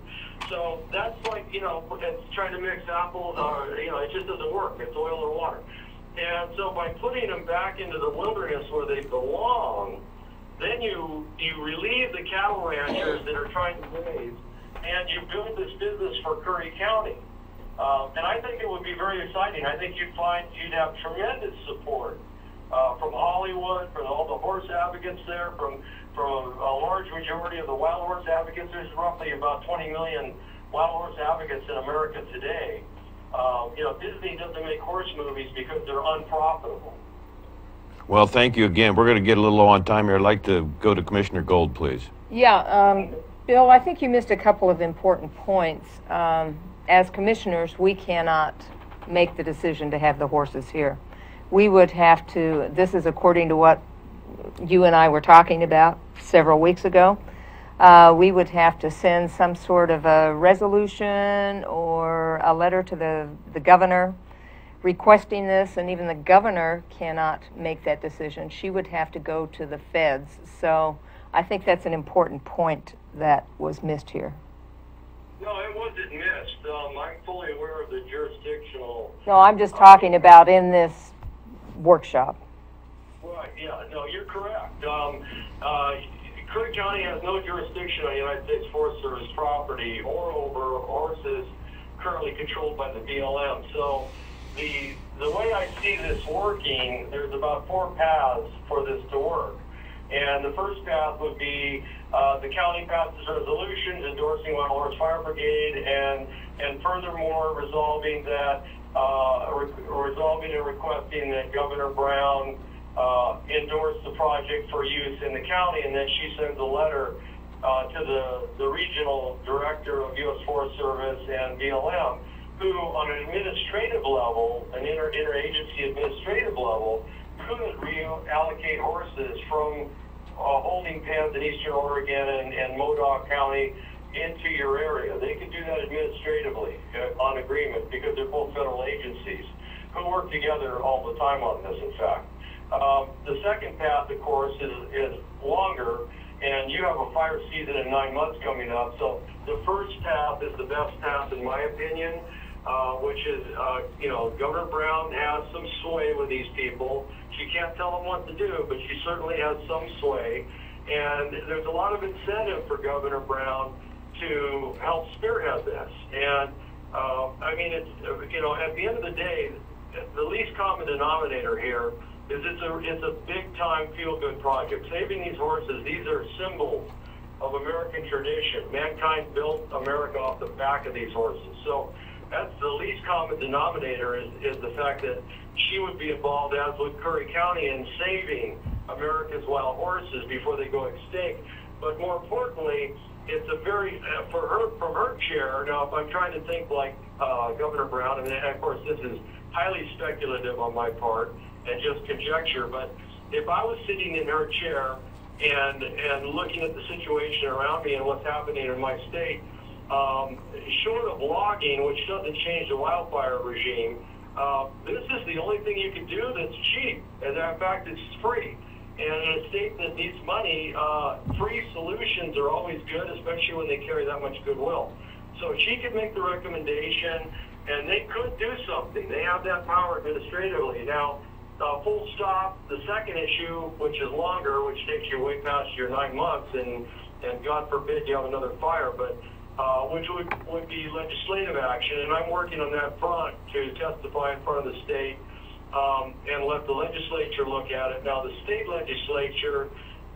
So that's like, it's trying to mix apples, it just doesn't work. It's oil or water. And so by putting them back into the wilderness where they belong, then you relieve the cattle ranchers that are trying to graze, and you build this business for Curry County. And I think it would be very exciting. I think you'd have tremendous support from Hollywood, from all the horse advocates there, from a large majority of the wild horse advocates. There's roughly about 20 million wild horse advocates in America today. Disney doesn't make horse movies because they're unprofitable. Well, thank you again. We're going to get a little low on time here. I'd like to go to Commissioner Gold, please. Yeah, Bill, I think you missed a couple of important points. As commissioners, we cannot make the decision to have the horses here. We would have to, this is according to what you and I were talking about several weeks ago, we would have to send some sort of a resolution or a letter to the governor requesting this, and even the governor cannot make that decision. She would have to go to the feds. So I think that's an important point that was missed here. No, it wasn't missed. I'm fully aware of the jurisdictional... No, I'm just talking about in this workshop. Right, yeah, no, you're correct. Curry County has no jurisdiction on United States Forest Service property or over horses currently controlled by the BLM. So the way I see this working, there's about 4 paths for this to work. And the first path would be the county passes resolutions endorsing Wild Horse Fire Brigade and furthermore resolving that resolving and requesting that Governor Brown endorse the project for use in the county, and then she sends a letter to the regional director of U.S. Forest Service and BLM who, on an administrative level, an interagency administrative level, could reallocate horses from holding pens in Eastern Oregon and Modoc County into your area. They could do that administratively on agreement because they're both federal agencies who work together all the time on this, in fact. The second path, of course, is longer, and you have a fire season in 9 months coming up. So the first path is the best path, in my opinion, which is, Governor Brown has some sway with these people. She can't tell them what to do, but she certainly has some sway. And there's a lot of incentive for Governor Brown to help spearhead this. And, it's, at the end of the day, the least common denominator here is it's a big-time feel-good project. Saving these horses, these are symbols of American tradition. Mankind built America off the back of these horses. So that's the least common denominator is the fact that she would be involved, as would Curry County, in saving America's wild horses before they go extinct. But more importantly, it's a very, from her chair, now if I'm trying to think like Governor Brown, and of course this is highly speculative on my part and just conjecture, but if I was sitting in her chair and looking at the situation around me and what's happening in my state, short of logging, which doesn't change the wildfire regime, this is the only thing you can do that's cheap. And in fact, it's free. And in a state that needs money, free solutions are always good, especially when they carry that much goodwill. So she could make the recommendation, and they could do something. They have that power administratively. Now, full stop, the second issue, which is longer, which takes you way past your 9 months, and God forbid you have another fire, but which would be legislative action, and I'm working on that front to testify in front of the state and let the legislature look at it. Now, the state legislature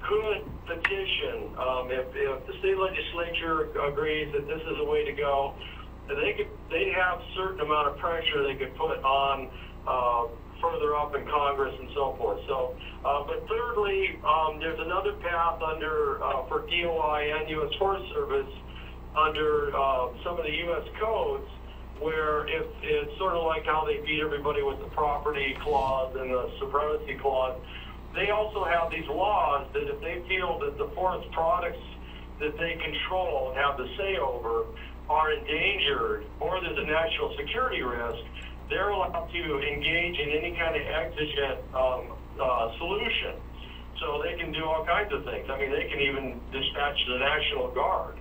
could petition, if the state legislature agrees that this is a way to go, they'd have a certain amount of pressure they could put on further up in Congress and so forth. So, but thirdly, there's another path under for DOI and U.S. Forest Service under some of the U.S. codes, where if it's sort of like how they beat everybody with the property clause and the supremacy clause, they also have these laws that if they feel that the forest products that they control and have the say over are endangered or there's a national security risk, they're allowed to engage in any kind of exigent solution. So they can do all kinds of things. I mean, they can even dispatch the National Guard.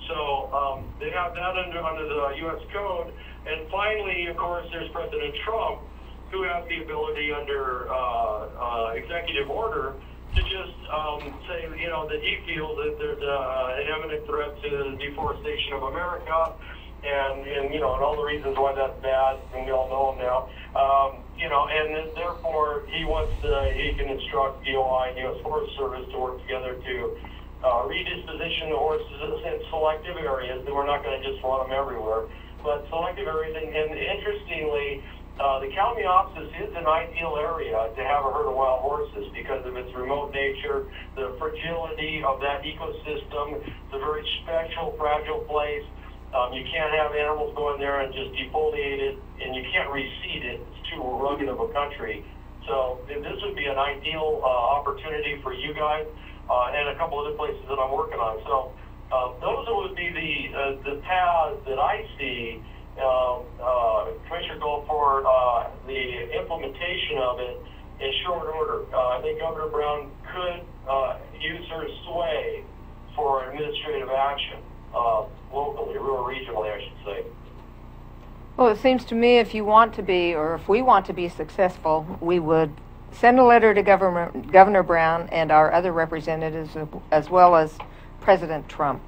So they have that under the U.S. Code. And finally, of course, there's President Trump, who has the ability under executive order to just say, that he feels that there's an imminent threat to the deforestation of America, and all the reasons why that's bad, and we all know them now. And therefore he can instruct DOI and U.S. Forest Service to work together to redisposition the horses in selective areas. That we're not going to just run them everywhere, but selective areas. And interestingly, the county offices is an ideal area to have a herd of wild horses because of its remote nature, the fragility of that ecosystem. It's a very special, fragile place. You can't have animals go in there and just defoliate it, and you can't reseed it. It's too rugged of a country. So this would be an ideal opportunity for you guys and a couple other places that I'm working on. So those would be the paths that I see. Commissioner Goldford, the implementation of it in short order. I think Governor Brown could use her sway for administrative action locally, or regionally, I should say. Well, it seems to me if you want to be, or if we want to be successful, we would send a letter to Governor Brown and our other representatives, as well as President Trump.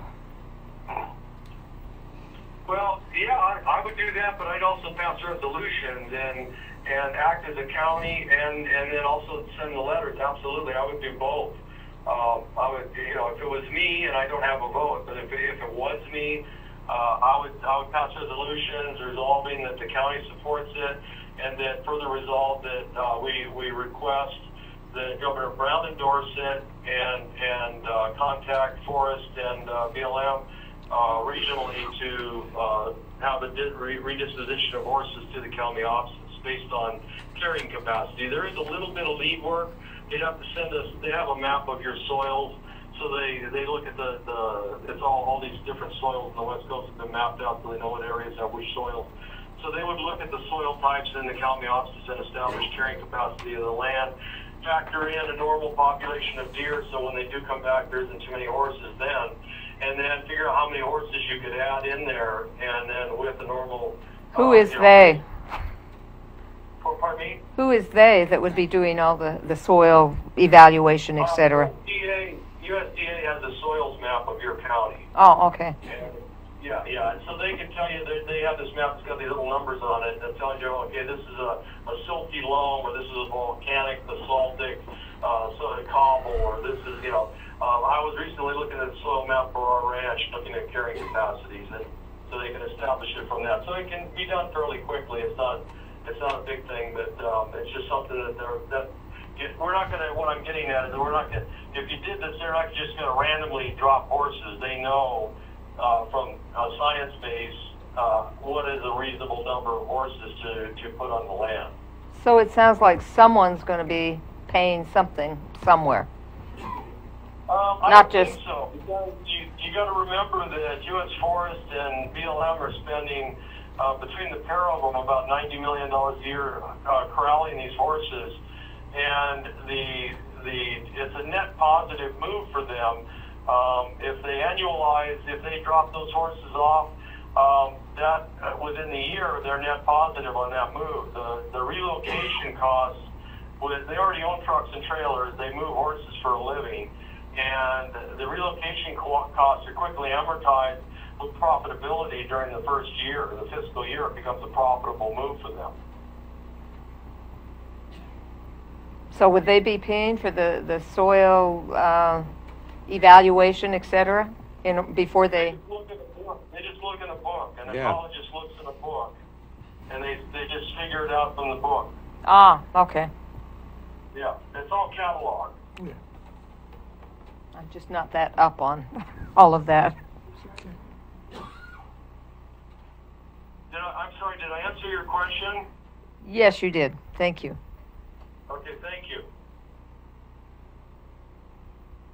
Well, yeah, I would do that, but I'd also pass resolutions and act as a county and then also send the letters. Absolutely, I would do both. I would, if it was me, and I don't have a vote, but if it was me, I would pass resolutions resolving that the county supports it, and that further resolve that we request that Governor Brown endorse it and contact Forest and BLM regionally to have a redisposition of horses to the county offices based on carrying capacity. There is a little bit of lead work. They'd have to send us, they have a map of your soils, so they look at it's all these different soils on the West Coast have been mapped out so they know what areas have which soils. So they would look at the soil types in the county offices and establish carrying capacity of the land, factor in a normal population of deer, so when they do come back, there isn't too many horses then, and then figure out how many horses you could add in there, and then with the normal... Who is they? Pardon me? Who is they that would be doing all the soil evaluation, et cetera? USDA has a soils map of your county. Oh, okay. And yeah. And so they can tell you, they have this map that's got these little numbers on it that tells you, okay, this is a silty loam, or this is a volcanic, basaltic, cobble, or this is, I was recently looking at the soil map for our ranch, looking at carrying capacities, and so they can establish it from that. So it can be done fairly quickly. It's not a big thing, but it's just something that we're not going to, what I'm getting at is we're not going to, if you did this, they're not just going to randomly drop horses. They know from a science base what is a reasonable number of horses to put on the land. So it sounds like someone's going to be paying something somewhere. I Not don't just... think so. Because you got to remember that U.S. Forest and BLM are spending between the pair of them about $90 million a year corralling these horses, and it's a net positive move for them. If they annualize, if they drop those horses off, that within the year they're net positive on that move. The relocation costs, they already own trucks and trailers. They move horses for a living, and the relocation costs are quickly amortized with profitability during the first year. The fiscal year, it becomes a profitable move for them. So would they be paying for the soil evaluation, et cetera, before they... They just look in a book, and the ecologist looks in a book, and they just figure it out from the book. Ah, okay. Yeah, it's all cataloged. Yeah. I'm just not that up on all of that. I'm sorry, did I answer your question? Yes, you did. Thank you. Okay, thank you.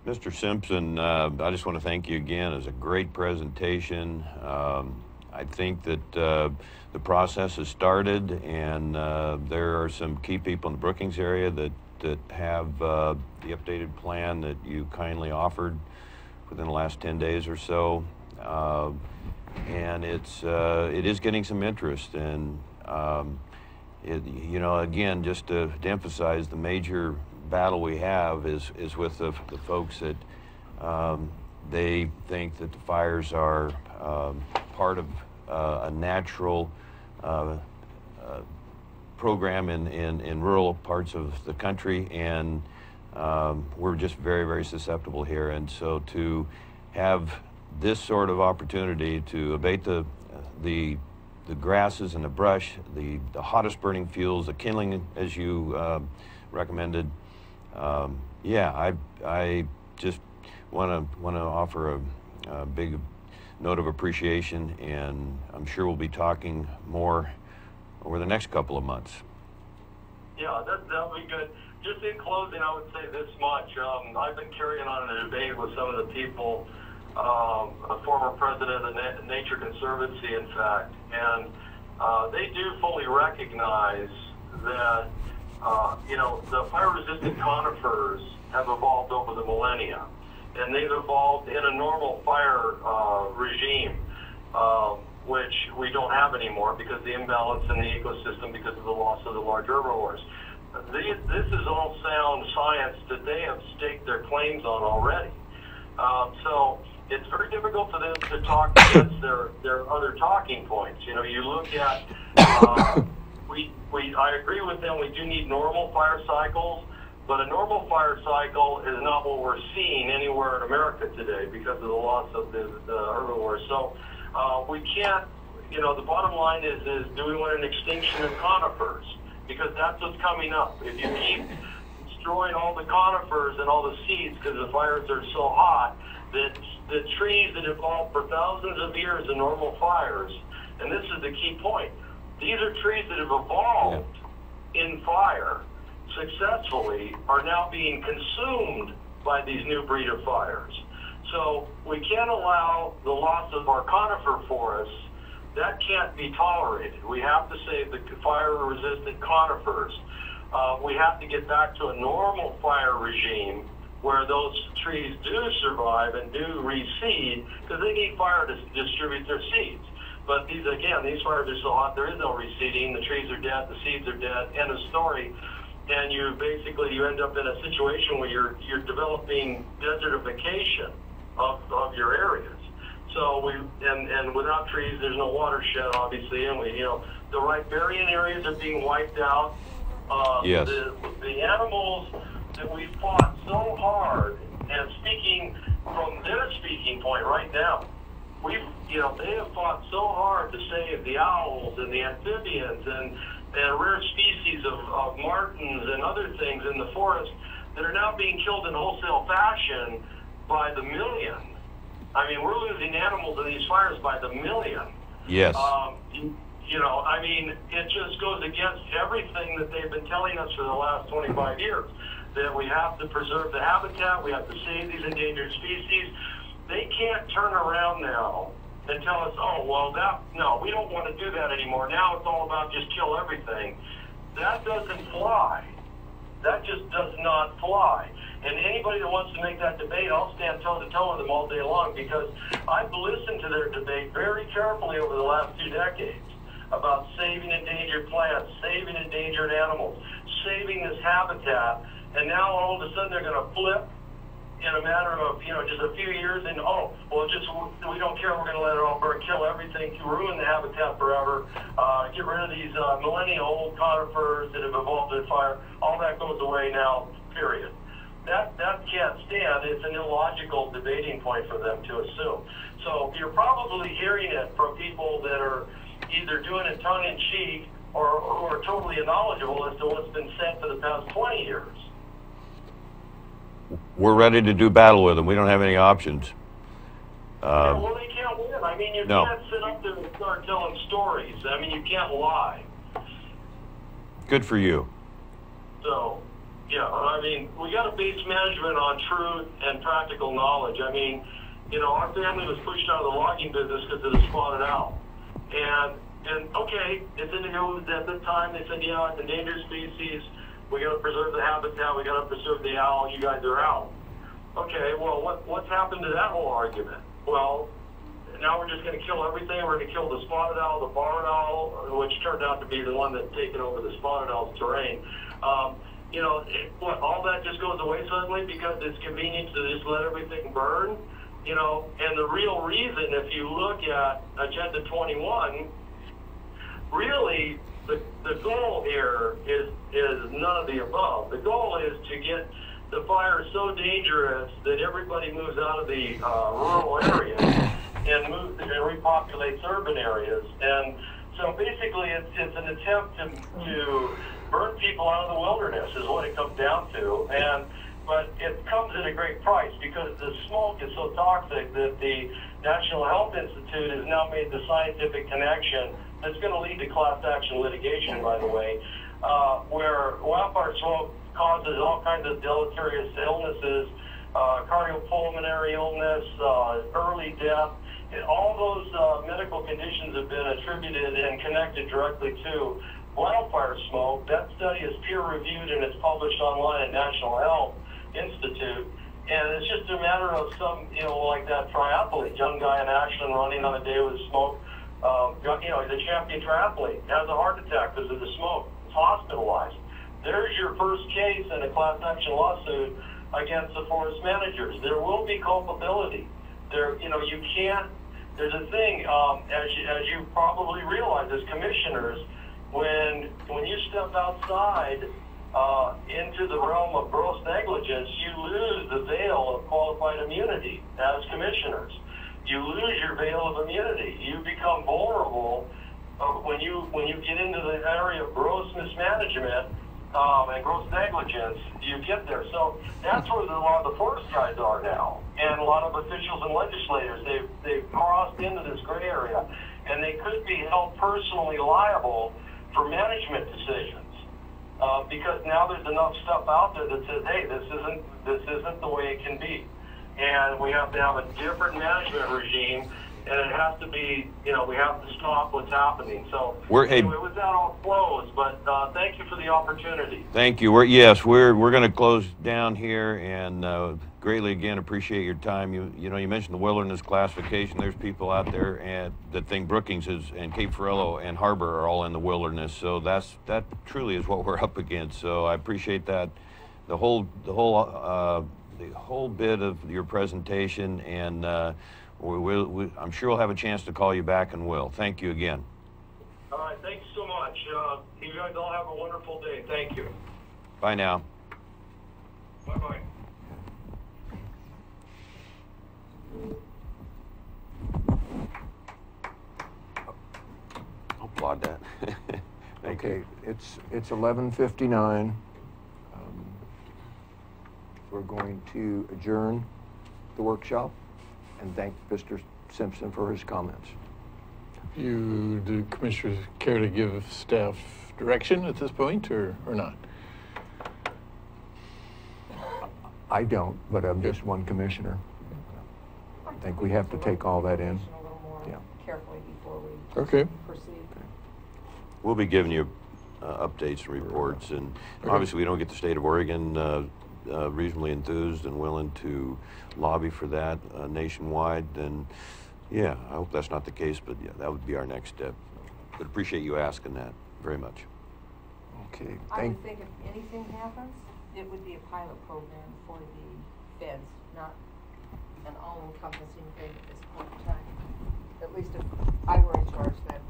Mr. Simpson, I just want to thank you again. It was a great presentation. I think that the process has started, and there are some key people in the Brookings area that have the updated plan that you kindly offered within the last 10 days or so. And it is getting some interest, and again, just to emphasize, the major battle we have is with the folks that they think that the fires are part of a natural program in rural parts of the country, and we're just very, very susceptible here. And so to have this sort of opportunity to abate the grasses and the brush, the hottest burning fuels, the kindling as you recommended, I just want to offer a big note of appreciation, and I'm sure we'll be talking more over the next couple of months. Yeah, that'll be good. Just in closing, I would say this much. I've been carrying on a debate with some of the people, a former president of the Nature Conservancy, in fact, and they do fully recognize that, the fire-resistant conifers have evolved over the millennia, and they've evolved in a normal fire regime, which we don't have anymore because of the imbalance in the ecosystem because of the loss of the large herbivores. This is all sound science that they have staked their claims on already. So it's very difficult for them to talk against their other talking points. You look at, I agree with them, we do need normal fire cycles, but a normal fire cycle is not what we're seeing anywhere in America today because of the loss of the herbivores. So we can't, the bottom line is do we want an extinction of conifers? Because that's what's coming up. If you keep destroying all the conifers and all the seeds because the fires are so hot, that the trees that evolved for thousands of years in normal fires, and this is the key point, these are trees that have evolved in fire successfully, are now being consumed by these new breed of fires. So we can't allow the loss of our conifer forests. That can't be tolerated. We have to save the fire-resistant conifers. We have to get back to a normal fire regime where those trees do survive and do reseed, because they need fire to distribute their seeds. But these fires are so hot, there is no reseeding. The trees are dead, the seeds are dead, end of story. And you end up in a situation where you're developing desertification of your areas. So and without trees, there's no watershed, obviously, and the riparian areas are being wiped out. Yes. The animals that we fought so hard, and speaking from their speaking point right now, they have fought so hard to save the owls and the amphibians and rare species of martins and other things in the forest that are now being killed in wholesale fashion by the million. I mean, we're losing animals in these fires by the million. Yes. It just goes against everything that they've been telling us for the last 25 years, that we have to preserve the habitat, we have to save these endangered species. They can't turn around now and tell us, no, we don't want to do that anymore. Now it's all about just kill everything. That doesn't fly. That just does not fly. And anybody that wants to make that debate, I'll stand toe-to-toe with them all day long, because I've listened to their debate very carefully over the last 2 decades about saving endangered plants, saving endangered animals, saving this habitat, and now all of a sudden they're going to flip in a matter of, just a few years, and we don't care, we're going to let it all burn, kill everything, ruin the habitat forever, get rid of these millennial-old conifers that have evolved in fire. All that goes away now, period. That can't stand. It's an illogical debating point for them to assume. So you're probably hearing it from people that are either doing it tongue-in-cheek or are totally knowledgeable as to what's been said for the past 20 years. We're ready to do battle with them. We don't have any options. Well, they can't win. You can't sit up there and start telling stories. You can't lie. Good for you. So, we got to base management on truth and practical knowledge. Our family was pushed out of the logging business because of the spotted owl. And okay, it's in the news at the time. They said, it's an endangered species. We got to preserve the habitat. We got to preserve the owl. You guys are out. Okay, well, what's happened to that whole argument? Well, now we're just going to kill everything. We're going to kill the spotted owl, the barn owl, which turned out to be the one that's taken over the spotted owl's terrain. All that just goes away suddenly because it's convenient to just let everything burn? And the real reason, if you look at Agenda 21, really the goal here is none of the above. The goal is to get the fire so dangerous that everybody moves out of the rural areas and repopulates urban areas. And so basically it's an attempt to burn people out of the wilderness is what it comes down to. But it comes at a great price because the smoke is so toxic that the National Health Institute has now made the scientific connection that's going to lead to class action litigation, by the way, where wildfire smoke causes all kinds of deleterious illnesses, cardiopulmonary illness, early death. And all those medical conditions have been attributed and connected directly to wildfire smoke. That study is peer-reviewed and it's published online at National Health Institute. And it's just a matter of some, like that triathlete, young guy in Ashland running on a day with smoke. He's a champion triathlete, has a heart attack because of the smoke. He's hospitalized. There's your first case in a class action lawsuit against the forest managers. There will be culpability. You can't. There's a thing, as you probably realize as commissioners, when you step outside into the realm of gross negligence, you lose the veil of qualified immunity as commissioners. You lose your veil of immunity. You become vulnerable when you get into the area of gross mismanagement and gross negligence. You get there. So that's where a lot of the forest guys are now, and a lot of officials and legislators. They've crossed into this gray area, and they could be held personally liable for management decisions. Because now there's enough stuff out there that says, hey, this isn't the way it can be. And we have to have a different management regime, and it has to be, you know, we have to stop what's happening. So anyway, with that, I'll close, but thank you for the opportunity. Thank you. We're going to close down here, and greatly again appreciate your time. You know, you mentioned the wilderness classification. There's people out there and that think Brookings is and Cape Ferrelo and Harbor are all in the wilderness. So that truly is what we're up against. So I appreciate that. The whole bit of your presentation, and I'm sure we'll have a chance to call you back, and will. Thank you again. All right, thanks so much. You guys all have a wonderful day. Thank you. Bye now. Bye-bye. I'll applaud that. Okay, it's 11:59. We're going to adjourn the workshop and thank Mr. Simpson for his comments. Do commissioners care to give staff direction at this point, or not? I don't, but I'm just one commissioner. I think we have to take all that in. A little more carefully before we Okay. proceed. We'll be giving you updates and reports, and obviously we don't get the state of Oregon reasonably enthused and willing to lobby for that nationwide, then yeah, I hope that's not the case, but yeah, that would be our next step. But appreciate you asking that very much. Okay. I would think if anything happens, it would be a pilot program for the feds, not an all-encompassing thing at this point in time. At least if I were in charge, that